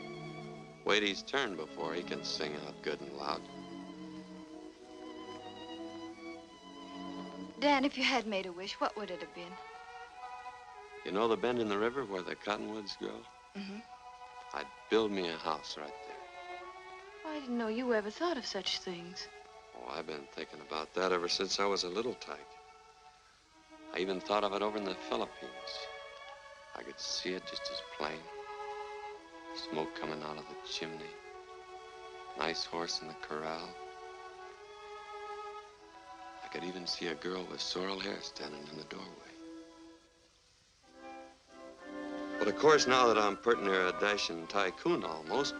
Speaker 12: wait his turn before he can sing out good and loud.
Speaker 10: Dan, if you had made a wish, what would it have been?
Speaker 12: You know the bend in the river where the cottonwoods grow?
Speaker 10: Mm-hmm.
Speaker 12: I'd build me a house right there.
Speaker 10: I didn't know you ever thought of such things.
Speaker 12: Oh, I've been thinking about that ever since I was a little tyke. I even thought of it over in the Philippines. I could see it just as plain. Smoke coming out of the chimney. Nice horse in the corral. I could even see a girl with sorrel hair standing in the doorway. But of course, now that I'm pert near a dashing tycoon almost,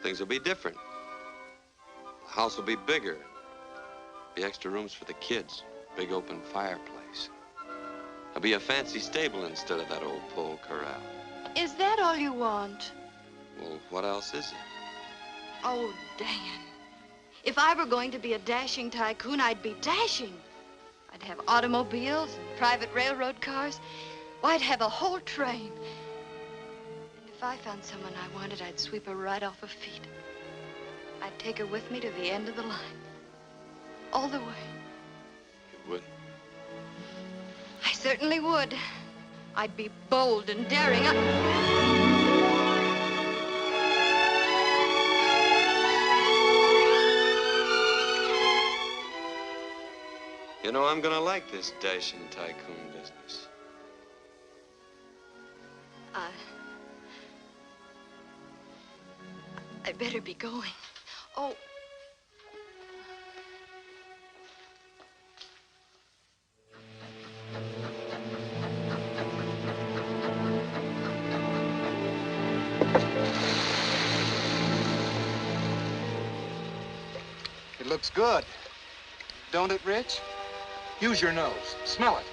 Speaker 12: things will be different. The house will be bigger. Be extra rooms for the kids. Big open fireplace. There'll be a fancy stable instead of that old pole corral.
Speaker 10: Is that all you want?
Speaker 12: Well, what else is it?
Speaker 10: Oh, Dan. If I were going to be a dashing tycoon, I'd be dashing. I'd have automobiles and private railroad cars. Well, I'd have a whole train. And if I found someone I wanted, I'd sweep her right off her feet. I'd take her with me to the end of the line. All the way.
Speaker 12: You would?
Speaker 10: I certainly would. I'd be bold and daring.
Speaker 12: You know, I'm gonna like this dashing tycoon business.
Speaker 10: I'd better be going. Oh.
Speaker 13: It looks good. Don't it, Rich?
Speaker 14: Use your nose. Smell it.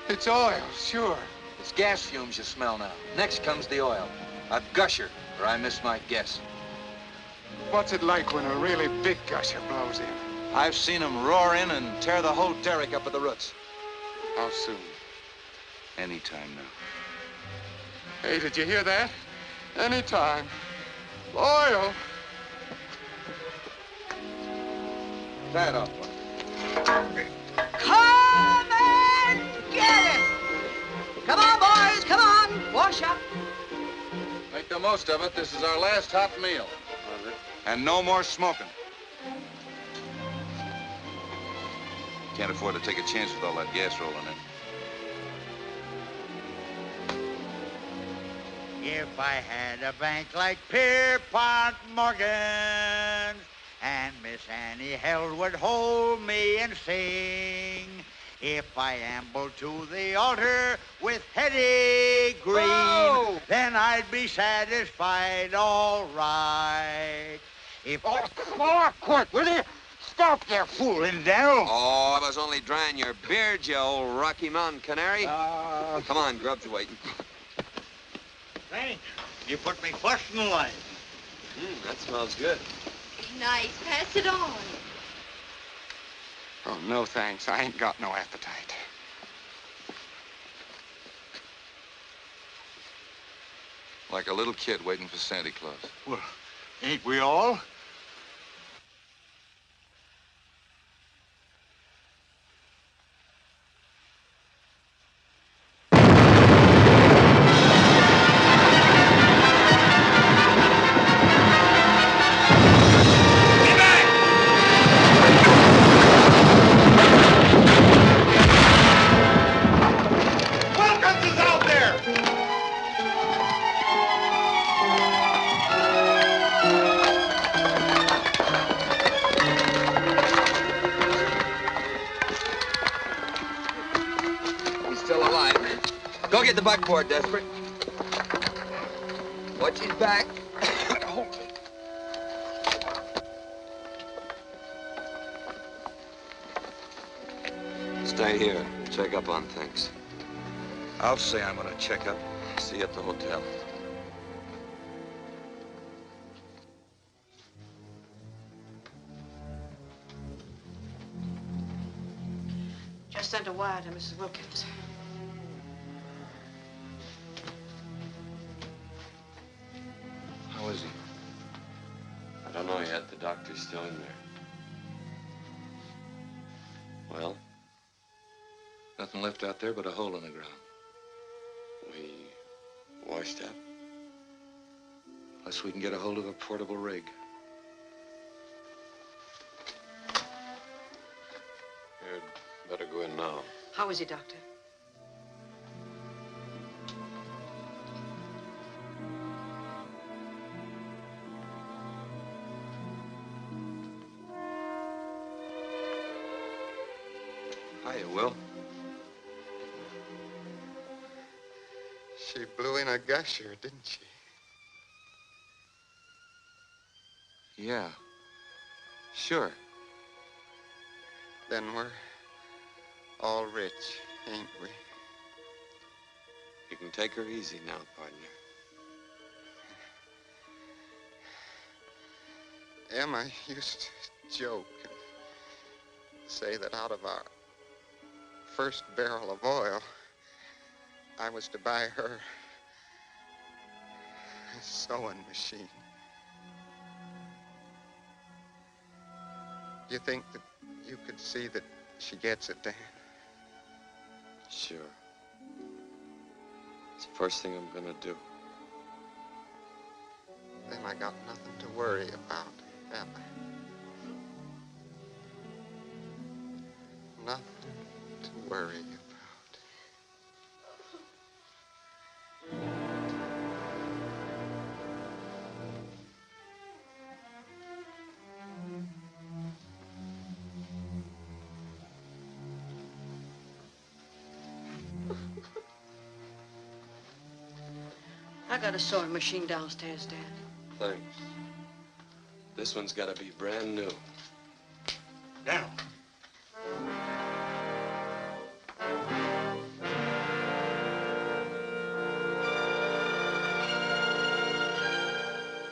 Speaker 13: It's oil, sure.
Speaker 14: It's gas fumes you smell now. Next comes the oil. A gusher, or I miss my guess.
Speaker 13: What's it like when a really big gusher blows in?
Speaker 14: I've seen them roar in and tear the whole derrick up at the roots.
Speaker 13: How soon?
Speaker 14: Anytime now.
Speaker 13: Hey, did you hear that? Anytime. Oil.
Speaker 14: Tie it off.
Speaker 8: Come and get it! Come on, boys, come on. Wash up.
Speaker 14: Make the most of it. This is our last hot meal.
Speaker 23: And no more smoking. Can't afford to take a chance with all that gas rolling in.
Speaker 3: If I had a bank like Pierpont Morgan's, and Miss Annie Held would hold me and sing, if I ambled to the altar with Hetty Green, then I'd be satisfied, all right. If quick, will you? Stop there fooling, Daniel.
Speaker 12: Oh, I was only drying your beard, you old Rocky Mountain canary. Come on, Grub's waiting.
Speaker 3: Thanks. You put me first in line.
Speaker 12: That smells good.
Speaker 10: Nice. Pass it on.
Speaker 13: Oh, no thanks. I ain't got no appetite.
Speaker 23: Like a little kid waiting for Santa Claus.
Speaker 3: Well, ain't we all?
Speaker 12: Go get the buckboard, Desperate. Watch his back. Stay here and check up on things.
Speaker 23: I'll say I'm gonna check up.
Speaker 12: See you at the hotel.
Speaker 8: Just sent a wire to Mrs. Wilkins.
Speaker 23: How is he?
Speaker 12: I don't know yet. The doctor's still in there. Well?
Speaker 23: Nothing left out there but a hole in the ground.
Speaker 12: We washed up.
Speaker 23: Unless we can get a hold of a portable rig.
Speaker 12: You'd better go in now.
Speaker 8: How is he, Doctor?
Speaker 15: you, Will?
Speaker 16: She blew in a gusher, didn't she?
Speaker 15: Yeah. Sure.
Speaker 16: Then we're all rich, ain't we?
Speaker 15: You can take her easy now, partner.
Speaker 16: Emma used to joke and say that out of our first barrel of oil, I was to buy her a sewing machine. Do you think that you could see that she gets it, Dan?
Speaker 15: Sure. It's the first thing I'm gonna do.
Speaker 16: Then I got nothing to worry about, have I? Nothing to worry about.
Speaker 8: I got a sewing machine downstairs, Dad.
Speaker 15: Thanks. This one's gotta be brand new.
Speaker 3: Now.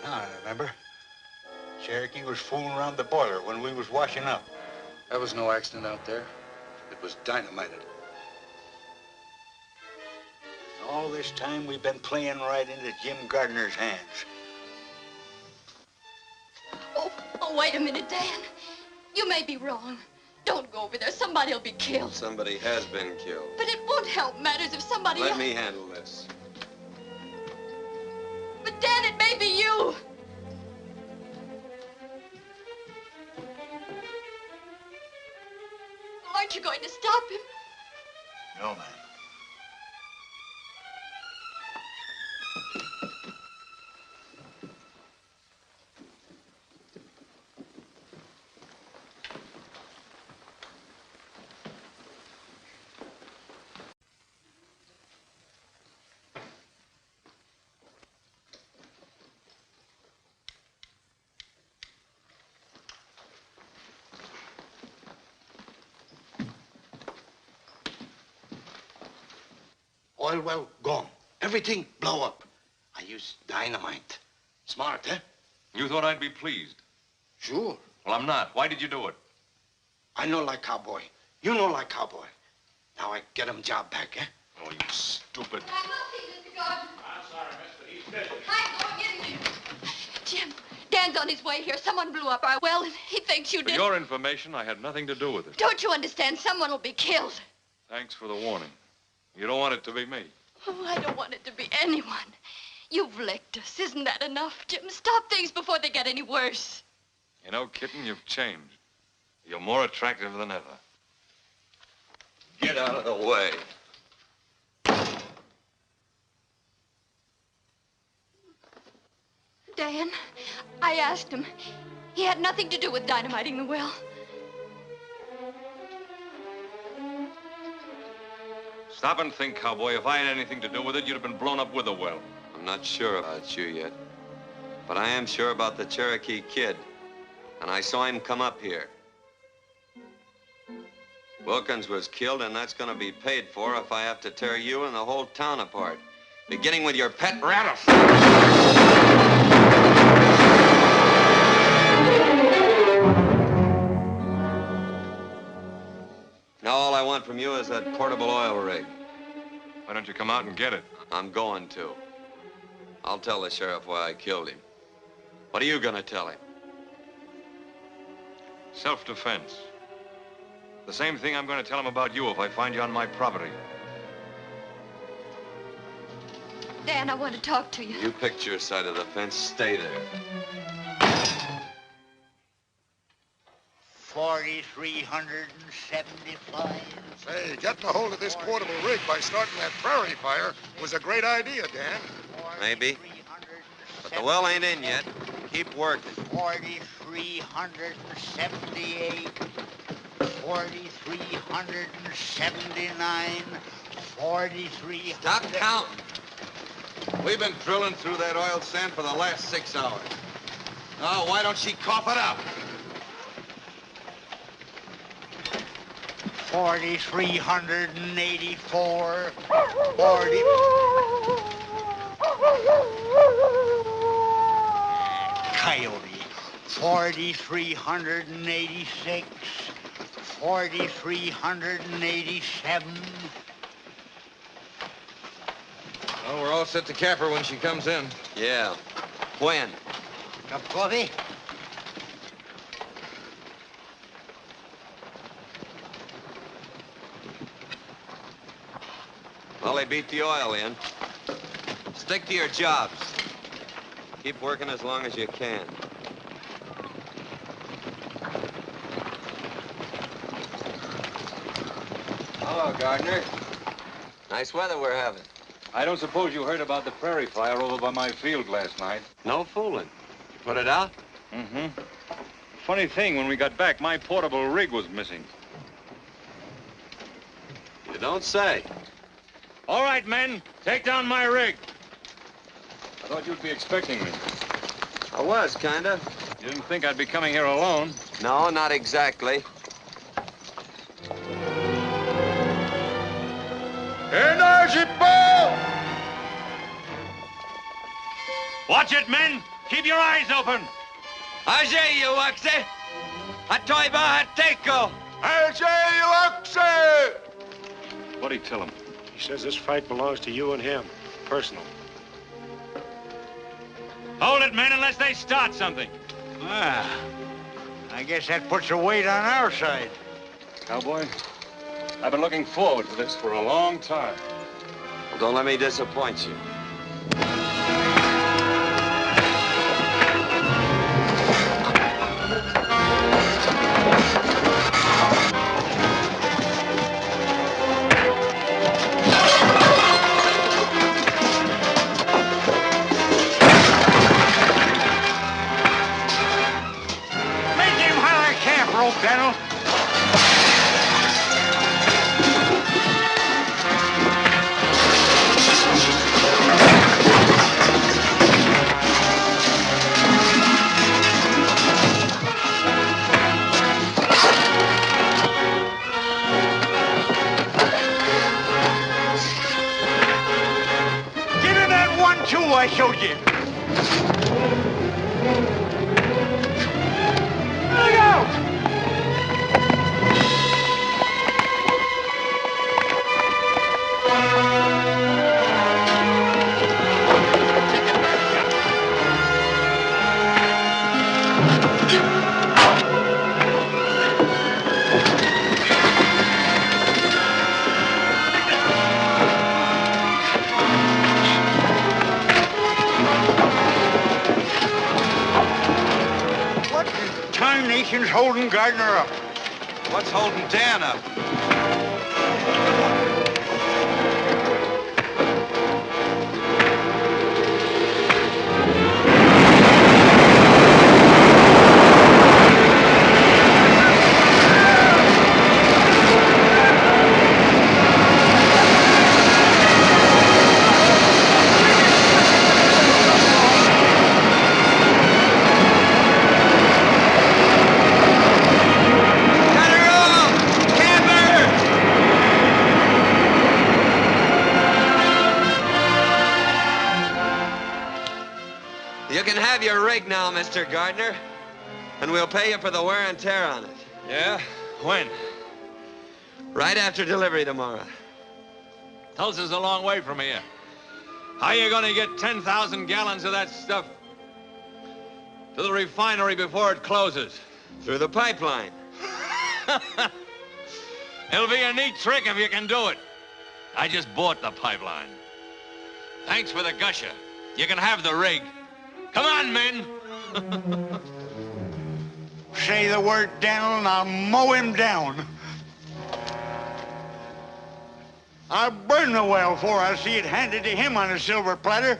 Speaker 3: Now I remember. Cherokee was fooling around the boiler when we was washing up.
Speaker 14: There was no accident out there. It was dynamited.
Speaker 3: All this time we've been playing right into Jim Gardner's hands.
Speaker 10: Oh, wait a minute, Dan. You may be wrong. Don't go over there. Somebody'll be killed.
Speaker 15: Somebody has been killed.
Speaker 10: But it won't help matters if somebody
Speaker 15: Let
Speaker 10: else...
Speaker 15: me handle this.
Speaker 10: But, Dan, it may be you. Aren't you going to stop him?
Speaker 3: No, man.
Speaker 11: Oil well gone. Everything blow up. I used dynamite. Smart, eh?
Speaker 4: You thought I'd be pleased?
Speaker 11: Sure.
Speaker 4: Well, I'm not. Why did you do it?
Speaker 11: I know like cowboy. You know like cowboy. Now I get him job back, eh?
Speaker 4: Oh, you stupid.
Speaker 10: I will see, Mr. Gordon.
Speaker 11: I'm sorry, mister. He's busy.
Speaker 10: I'm going in there. Jim, Dan's on his way here. Someone blew up our well, and he thinks you
Speaker 4: For
Speaker 10: did.
Speaker 4: your information, I had nothing to do with it.
Speaker 10: Don't you understand? Someone will be killed.
Speaker 4: Thanks for the warning. You don't want it to be me.
Speaker 10: Oh, I don't want it to be anyone. You've licked us. Isn't that enough, Jim? Stop things before they get any worse.
Speaker 4: You know, kitten, you've changed. You're more attractive than ever.
Speaker 15: Get out of the way.
Speaker 10: Dan, I asked him. He had nothing to do with dynamiting the well.
Speaker 4: Stop and think, cowboy. If I had anything to do with it, you'd have been blown up with a well.
Speaker 15: I'm not sure about you yet, but I am sure about the Cherokee kid, and I saw him come up here. Wilkins was killed, and that's gonna be paid for if I have to tear you and the whole town apart, beginning with your pet rattlesnake. Now all I want from you is that portable oil rig.
Speaker 4: Why don't you come out and get it?
Speaker 15: I'm going to. I'll tell the sheriff why I killed him. What are you gonna tell him?
Speaker 4: Self-defense. The same thing I'm going to tell him about you if I find you on my property.
Speaker 10: Dan, I want to talk to you.
Speaker 15: You picked your side of the fence. Stay there.
Speaker 11: 4,375.
Speaker 20: Say, getting a hold of this portable rig by starting that prairie fire was a great idea, Dan.
Speaker 15: Maybe. But the well ain't in yet. Keep working.
Speaker 11: 4,378.
Speaker 3: 4,379, 4,300.
Speaker 23: Stop counting. We've been drilling through that oil sand for the last 6 hours. Oh, why don't she cough it up?
Speaker 3: 4,384, 40. Coyote. 4,386, 4,387.
Speaker 23: Well, we're all set to cap her when she comes in.
Speaker 15: Yeah. When?
Speaker 3: Cup of coffee?
Speaker 15: Well, they beat the oil in. Stick to your jobs. Keep working as long as you can.
Speaker 14: Hello, Gardner.
Speaker 15: Nice weather we're having.
Speaker 9: I don't suppose you heard about the prairie fire over by my field last night.
Speaker 15: No fooling. You put it out?
Speaker 9: Mm-hmm. Funny thing, when we got back, my portable rig was missing.
Speaker 15: You don't say.
Speaker 9: All right, men, take down my rig. I thought you'd be expecting me.
Speaker 15: I was, kinda.
Speaker 9: You didn't think I'd be coming here alone?
Speaker 15: No, not exactly.
Speaker 11: Energy ball!
Speaker 9: Watch it, men! Keep your eyes open!
Speaker 15: Ajay, you waxy! Atoiba hateko!
Speaker 11: Ajay, you waxy!
Speaker 9: What'd he tell him?
Speaker 1: He says this fight belongs to you and him. Personal.
Speaker 9: Hold it, men, unless they start something.
Speaker 3: Ah, I guess that puts a weight on our side.
Speaker 9: Cowboy, I've been looking forward to this for a long time.
Speaker 15: Well, don't let me disappoint you.
Speaker 3: Colonel. Give him that 1-2 I showed you. Look out! Nation's holding Gardner up.
Speaker 23: What's holding Dan up?
Speaker 15: You can have your rig now, Mr. Gardner, and we'll pay you for the wear and tear on it.
Speaker 9: Yeah? When?
Speaker 15: Right after delivery tomorrow.
Speaker 9: Tulsa's a long way from here. How are you gonna get 10,000 gallons of that stuff to the refinery before it closes?
Speaker 15: Through the pipeline.
Speaker 9: It'll be a neat trick if you can do it. I just bought the pipeline. Thanks for the gusher. You can have the rig. Come on, men.
Speaker 3: Say the word, Daniel, and I'll mow him down. I'll burn the well before I see it handed to him on a silver platter.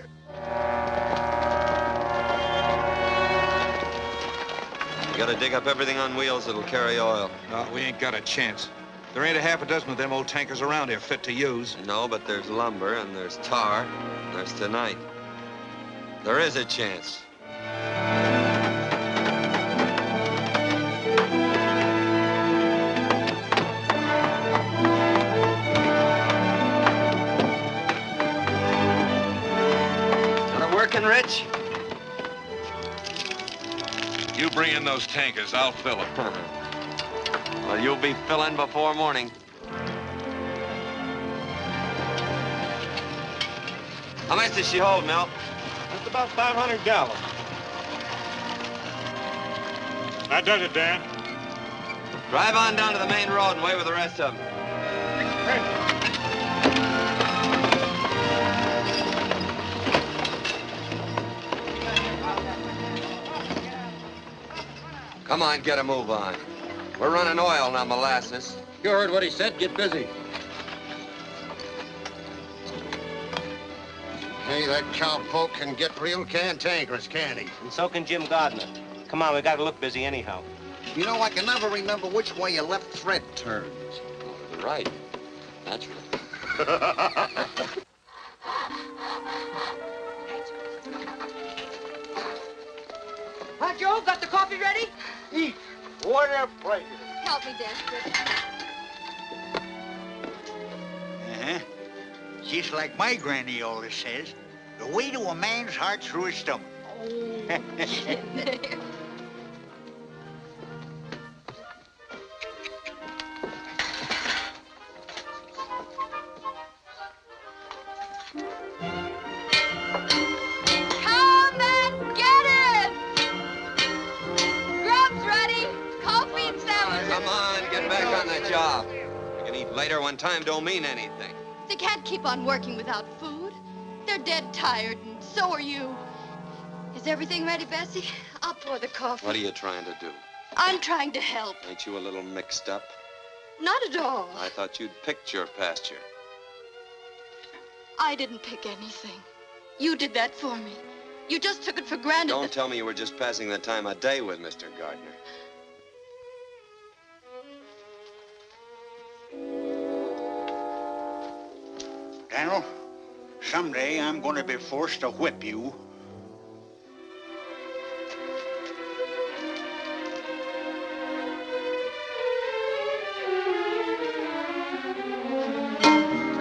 Speaker 15: You gotta dig up everything on wheels that'll carry oil.
Speaker 14: No, we ain't got a chance. There ain't a half a dozen of them old tankers around here fit to use.
Speaker 15: No, but there's lumber, and there's tar, and there's tonight. There is a chance. Working, Rich?
Speaker 4: You bring in those tankers, I'll fill them.
Speaker 15: Well, you'll be filling before morning. How much does she hold, Mel?
Speaker 1: That's about 500 gallons. That does it, Dan.
Speaker 15: Drive on down to the main road and wait with the rest of them. Come on, get a move on. We're running oil, not molasses.
Speaker 21: You heard what he said. Get busy.
Speaker 11: Hey, that cowpoke can get real cantankerous, can't he?
Speaker 7: And so can Jim Gardner. Come on, we gotta look busy anyhow.
Speaker 17: You know, I can never remember which way your left thread turns.
Speaker 15: To the right. Naturally.
Speaker 8: Huh, Joe? Got the coffee ready?
Speaker 11: Eat. What a pleasure.
Speaker 10: Help me, Desperate.
Speaker 3: Uh-huh. Just like my granny always says, the way to a man's heart through his stomach.
Speaker 10: Oh, Come and get it! Grub's ready. Coffee and sandwiches.
Speaker 15: Come on, get back on the job. You can eat later when time don't mean anything.
Speaker 10: They can't keep on working without food. They're dead tired, and so are you. Is everything ready, Bessie? I'll pour the coffee.
Speaker 15: What are you trying to do?
Speaker 10: I'm trying to help.
Speaker 15: Ain't you a little mixed up?
Speaker 10: Not at all.
Speaker 15: I thought you'd picked your pasture.
Speaker 10: I didn't pick anything. You did that for me. You just took it for granted.
Speaker 15: Don't tell me you were just passing the time of day with Mr. Gardner.
Speaker 3: Daniel, someday I'm going to be forced to whip you.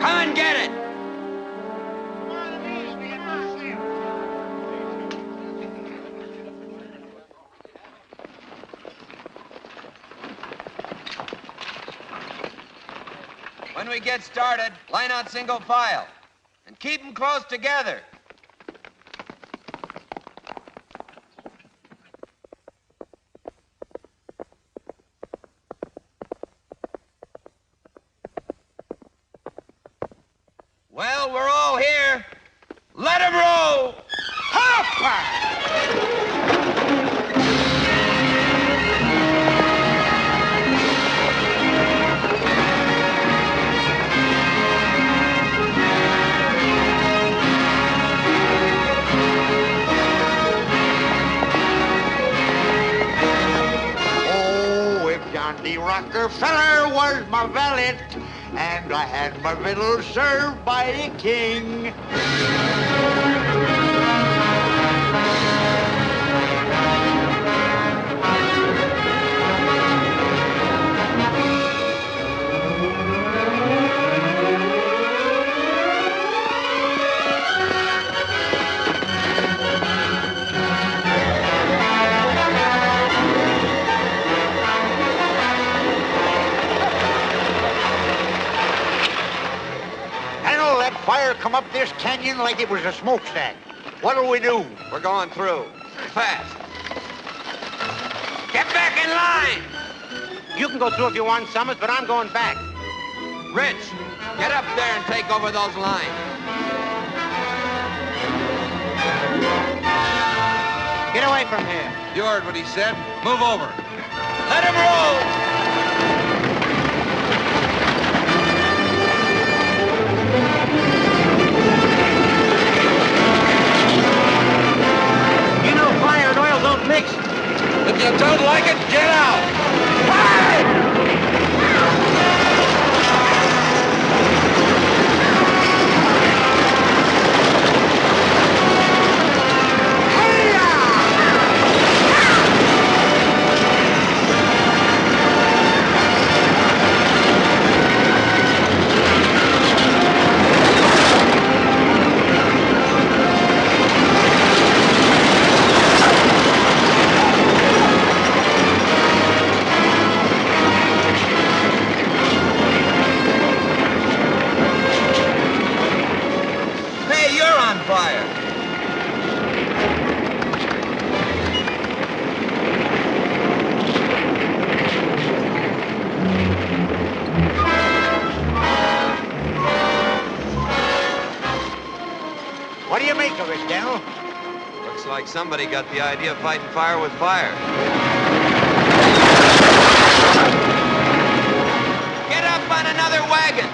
Speaker 15: Come and get it! When we get started, line out single file. And keep them close together. Well, we're all here. Let 'em roll! Hopper!
Speaker 3: The Rockefeller was my valet, and I had my victuals served by a king. Fire come up this canyon like it was a smokestack. What'll we do?
Speaker 15: We're going through. Fast. Get back in line!
Speaker 7: You can go through if you want, Summers, but I'm going back.
Speaker 15: Rich, get up there and take over those lines.
Speaker 7: Get away from here.
Speaker 14: You heard what he said. Move over.
Speaker 15: Let him roll!
Speaker 7: You know fire and oil don't mix.
Speaker 14: If you don't like it,
Speaker 3: make of it, Dell?
Speaker 15: Looks like somebody got the idea of fighting fire with fire. Get up on another wagon!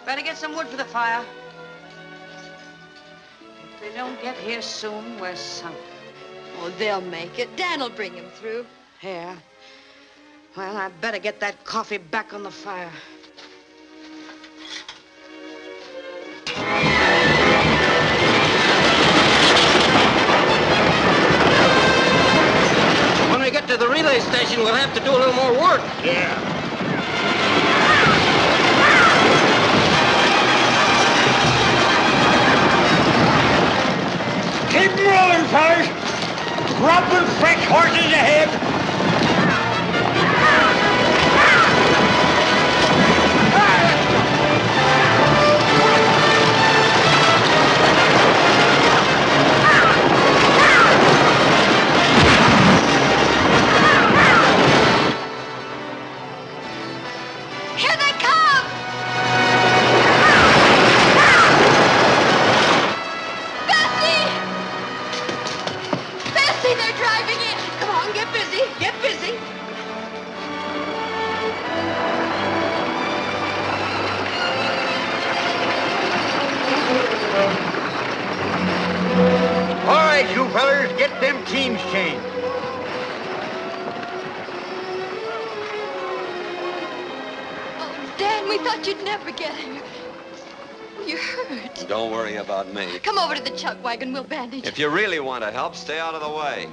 Speaker 8: Better get some wood for the fire. If they don't get here soon, we're sunk.
Speaker 10: Oh, they'll make it. Dan'll bring him through.
Speaker 8: Yeah. Well, I'd better get that coffee back on the fire.
Speaker 7: When we get to the relay station, we'll have to do a little more work.
Speaker 11: Yeah.
Speaker 3: Keep rolling, fellas. Dropping fresh horses ahead.
Speaker 10: Here they come! Bessie, they're driving in. Come on, get busy, get busy.
Speaker 3: All right, you fellas, get them teams changed.
Speaker 10: Oh, Dan, we thought you'd never get here. You're hurt.
Speaker 15: Don't worry about me.
Speaker 10: Come over to the chuck wagon, we'll bandage.
Speaker 15: If you really want to help, stay out of the way.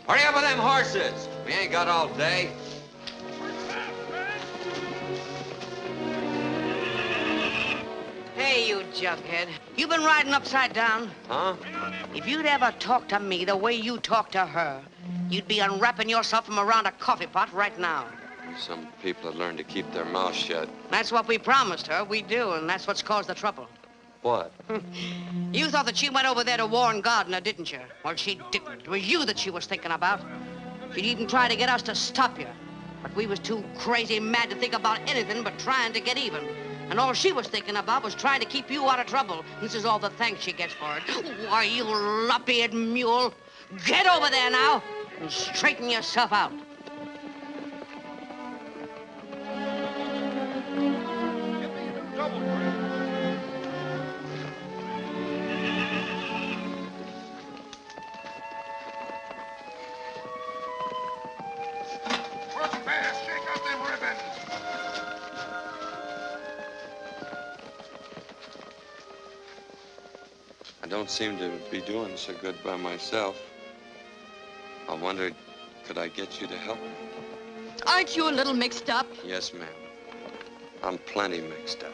Speaker 15: Hurry up with them horses. We ain't got all day.
Speaker 8: Hey, you jughead. You been riding upside down?
Speaker 15: Huh?
Speaker 8: If you'd ever talked to me the way you talk to her, you'd be unwrapping yourself from around a coffee pot right now.
Speaker 15: Some people have learned to keep their mouths shut.
Speaker 8: That's what we promised her. We do, and that's what's caused the trouble.
Speaker 15: What?
Speaker 8: You thought that she went over there to warn Gardner, didn't you? Well, she didn't. It was you that she was thinking about. She'd even try to get us to stop you. But we was too crazy mad to think about anything but trying to get even. And all she was thinking about was trying to keep you out of trouble. This is all the thanks she gets for it. Why, you lop-eared mule. Get over there now and straighten yourself out.
Speaker 20: Work fast, shake out them ribbons.
Speaker 15: I don't seem to be doing so good by myself. I wondered, could I get you to help me?
Speaker 10: Aren't you a little mixed up?
Speaker 15: Yes, ma'am. I'm plenty mixed up.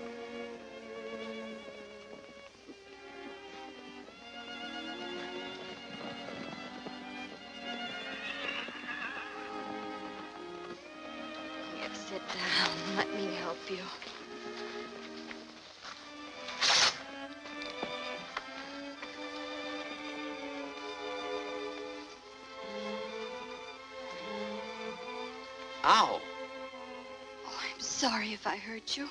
Speaker 10: Here, sit down. Let me help you.
Speaker 15: Ow!
Speaker 10: Oh, I'm sorry if I hurt you.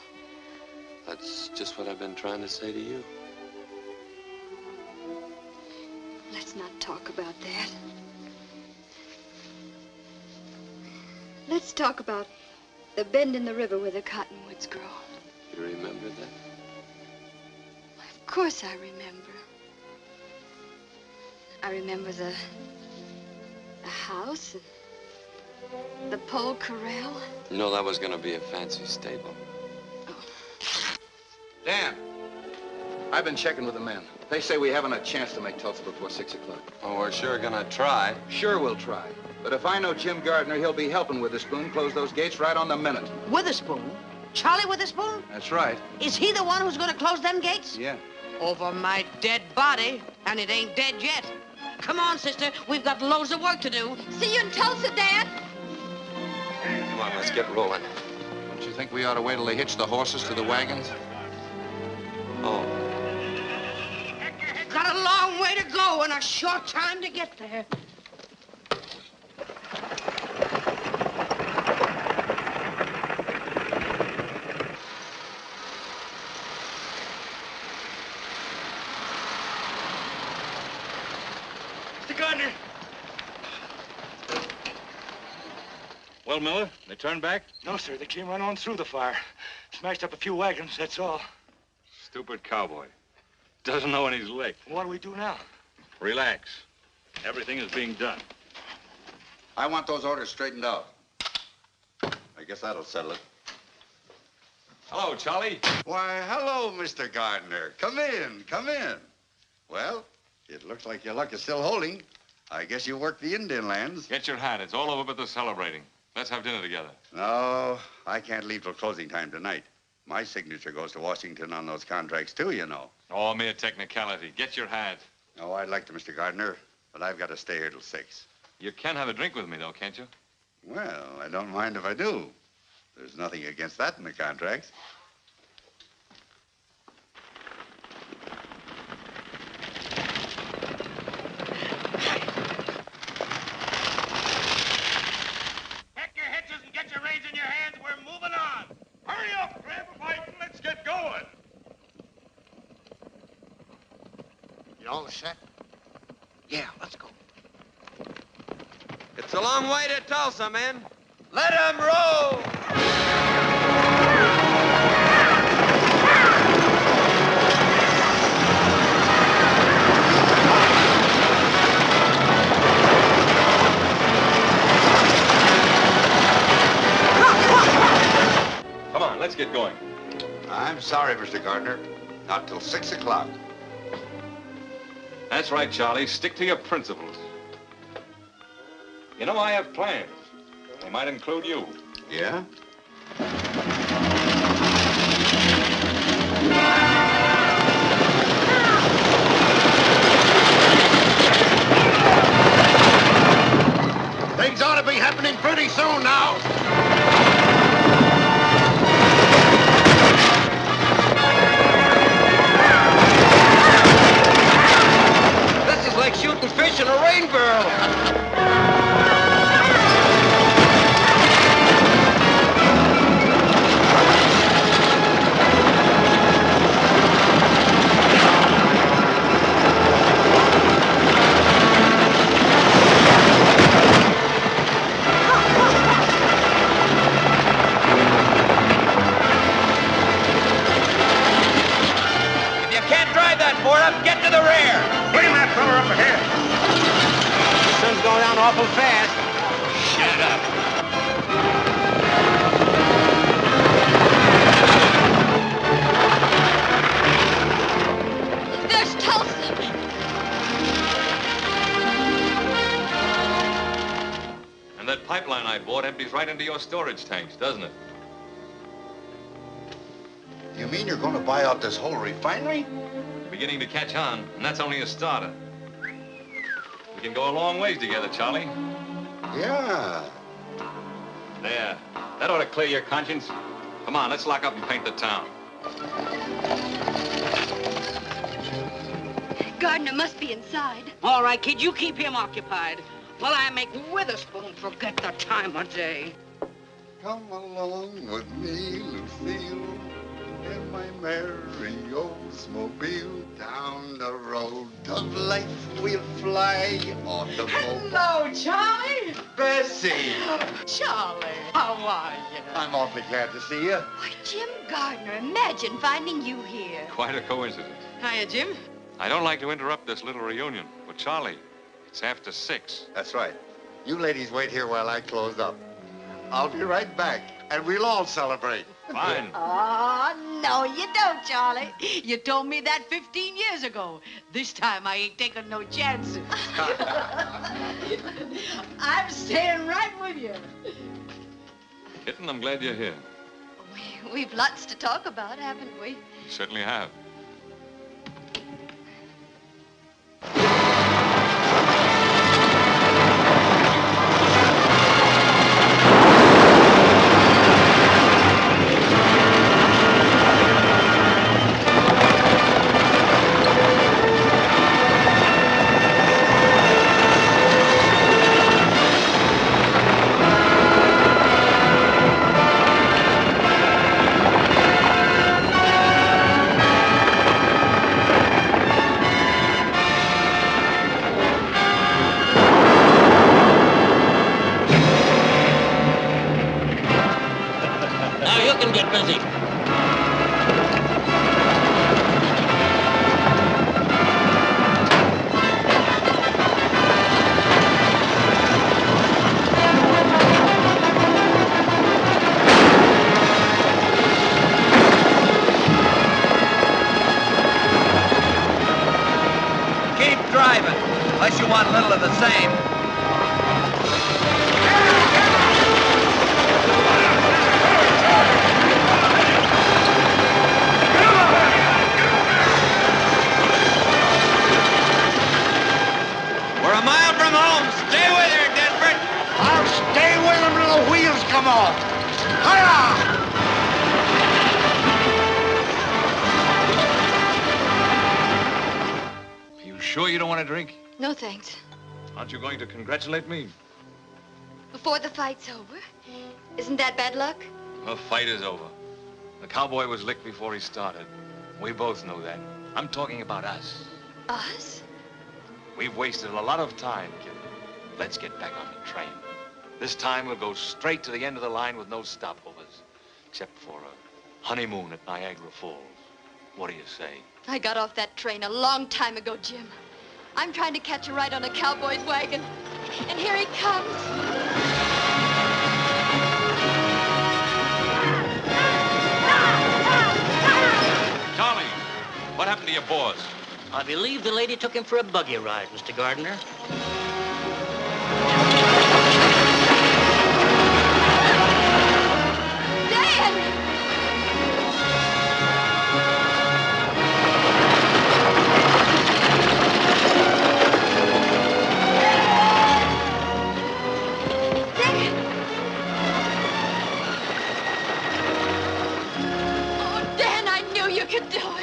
Speaker 15: That's just what I've been trying to say to you.
Speaker 10: Let's not talk about that. Let's talk about the bend in the river where the cottonwoods grow.
Speaker 15: You remember that?
Speaker 10: Of course I remember. I remember the house and the pole corral.
Speaker 15: No, that was gonna be a fancy stable.
Speaker 14: Dan, I've been checking with the men. They say we haven't a chance to make Tulsa before 6 o'clock.
Speaker 15: Oh, we're sure gonna try.
Speaker 14: Sure we'll try. But if I know Jim Gardner, he'll be helping Witherspoon close those gates right on the minute.
Speaker 8: Witherspoon? Charlie Witherspoon?
Speaker 14: That's right.
Speaker 8: Is he the one who's going to close them gates?
Speaker 14: Yeah.
Speaker 8: Over my dead body, and it ain't dead yet. Come on, sister. We've got loads of work to do.
Speaker 10: See you in Tulsa, Dad.
Speaker 15: Come on, let's get rolling.
Speaker 14: Don't you think we ought to wait till they hitch the horses to the wagons?
Speaker 15: Oh.
Speaker 8: Got a long way to go and a short time to get there.
Speaker 1: Mr. Gardner. Well, Miller, they turned back?
Speaker 5: No, sir. They came right on through the fire. Smashed up a few wagons, that's all.
Speaker 1: Stupid cowboy. Doesn't know when he's licked.
Speaker 5: What do we do now?
Speaker 1: Relax. Everything is being done.
Speaker 14: I want those orders straightened out.
Speaker 23: I guess that'll settle it.
Speaker 4: Hello, Charlie.
Speaker 23: Why, hello, Mr. Gardner. Come in, come in. Well, it looks like your luck is still holding. I guess you work the Indian lands.
Speaker 4: Get your hat. It's all over but the celebrating. Let's have dinner together.
Speaker 23: No, I can't leave till closing time tonight. My signature goes to Washington on those contracts, too, you know.
Speaker 4: Oh, mere technicality. Get your hat.
Speaker 23: Oh, I'd like to, Mr. Gardner, but I've got to stay here till 6.
Speaker 4: You can have a drink with me, though, can't you?
Speaker 23: Well, I don't mind if I do. There's nothing against that in the contracts.
Speaker 1: Pack your hitches and get your reins in your hands. We're moving on. Hurry up, grab a bite, and let's get going.
Speaker 17: You all set?
Speaker 14: Yeah, let's go.
Speaker 15: It's a long way to Tulsa, men.
Speaker 12: Let 'em roll!
Speaker 4: Come on, let's get going.
Speaker 23: I'm sorry, Mr. Gardner. Not till 6 o'clock.
Speaker 4: That's right, Charlie. Stick to your principles. You know, I have plans. They might include you.
Speaker 23: Yeah?
Speaker 17: Things ought to be happening pretty soon now.
Speaker 7: This is like shooting fish in a rain barrel.
Speaker 12: If you can't drive that board up, get to the rear.
Speaker 1: Bring that fella up ahead.
Speaker 7: The sun's going down awful fast.
Speaker 1: Shut up.
Speaker 10: There's Tulsa.
Speaker 4: And that pipeline I bought empties right into your storage tanks, doesn't it?
Speaker 23: You mean you're going to buy out this whole refinery?
Speaker 4: Beginning to catch on, and that's only a starter. We can go a long ways together, Charlie.
Speaker 23: Yeah.
Speaker 4: There. That ought to clear your conscience. Come on, let's lock up and paint the town.
Speaker 10: Gardner must be inside.
Speaker 8: All right, kid, you keep him occupied while I make Witherspoon forget the time of day.
Speaker 23: Come along with me, Lucille, in my merry Oldsmobile. Down the road of life we'll fly. Automobile.
Speaker 8: Hello, Charlie.
Speaker 23: Bessie.
Speaker 8: Charlie, how are you?
Speaker 23: I'm awfully glad to see you.
Speaker 10: Why, Jim Gardner, imagine finding you here.
Speaker 4: Quite a coincidence.
Speaker 8: Hiya, Jim.
Speaker 4: I don't like to interrupt this little reunion, but Charlie, it's after 6.
Speaker 23: That's right. You ladies wait here while I close up. I'll be right back, and we'll all celebrate.
Speaker 4: Fine.
Speaker 8: Oh, no, you don't, Charlie. You told me that 15 years ago. This time I ain't taking no chances. I'm staying right with you.
Speaker 4: Kitten, I'm glad you're here.
Speaker 10: We've lots to talk about, haven't we?
Speaker 4: You certainly have.
Speaker 21: can get busy.
Speaker 12: Keep driving, unless you want a little of the same. We're a mile from home. Stay with her, Denver.
Speaker 11: I'll stay with him till the wheels come off. Hi-ya!
Speaker 4: You sure you don't want a drink?
Speaker 10: No, thanks.
Speaker 4: Aren't you going to congratulate me?
Speaker 10: Before the fight's over. Isn't that bad luck?
Speaker 4: The fight is over. The cowboy was licked before he started. We both know that. I'm talking about us.
Speaker 10: Us?
Speaker 4: We've wasted a lot of time, kid. Let's get back on the train. This time we'll go straight to the end of the line with no stopovers, except for a honeymoon at Niagara Falls. What do you say?
Speaker 10: I got off that train a long time ago, Jim. I'm trying to catch a ride on a cowboy's wagon. And here he comes.
Speaker 4: Charlie, what happened to your boss?
Speaker 21: I believe the lady took him for a buggy ride, Mr. Gardner.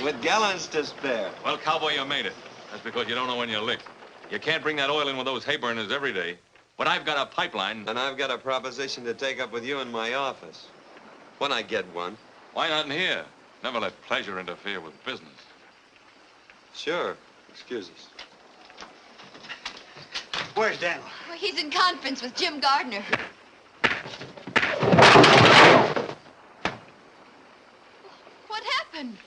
Speaker 15: With gallons to spare.
Speaker 4: Well, cowboy, you made it. That's because you don't know when you're licked. You can't bring that oil in with those hay burners every day. But I've got a pipeline.
Speaker 15: And I've got a proposition to take up with you in my office. When I get one.
Speaker 4: Why not in here? Never let pleasure interfere with business.
Speaker 15: Sure. Excuse us.
Speaker 11: Where's Daniel?
Speaker 10: Well, he's in conference with Jim Gardner. What happened?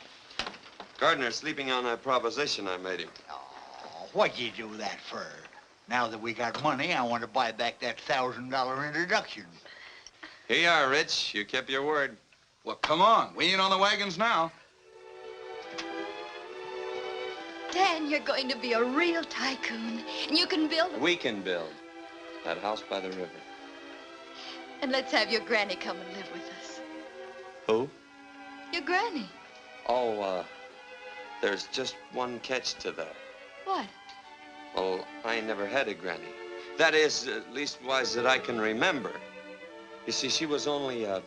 Speaker 15: Gardner's sleeping on that proposition I made him.
Speaker 3: Oh, what'd you do that for? Now that we got money, I want to buy back that $1,000 introduction.
Speaker 15: Here you are, Rich. You kept your word.
Speaker 14: Well, come on. We ain't on the wagons now.
Speaker 10: Dan, you're going to be a real tycoon. And you can build...
Speaker 15: We can build. That house by the river.
Speaker 10: And let's have your granny come and live with us.
Speaker 15: Who?
Speaker 10: Your granny.
Speaker 15: Oh, there's just one catch to that.
Speaker 10: What?
Speaker 15: Well, I ain't never had a granny. That is, at leastwise that I can remember. You see, she was only a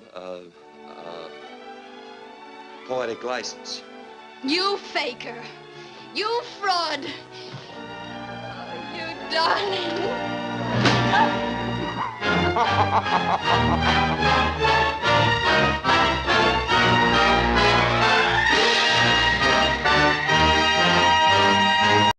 Speaker 15: poetic license.
Speaker 10: You faker. You fraud. Oh, you darling.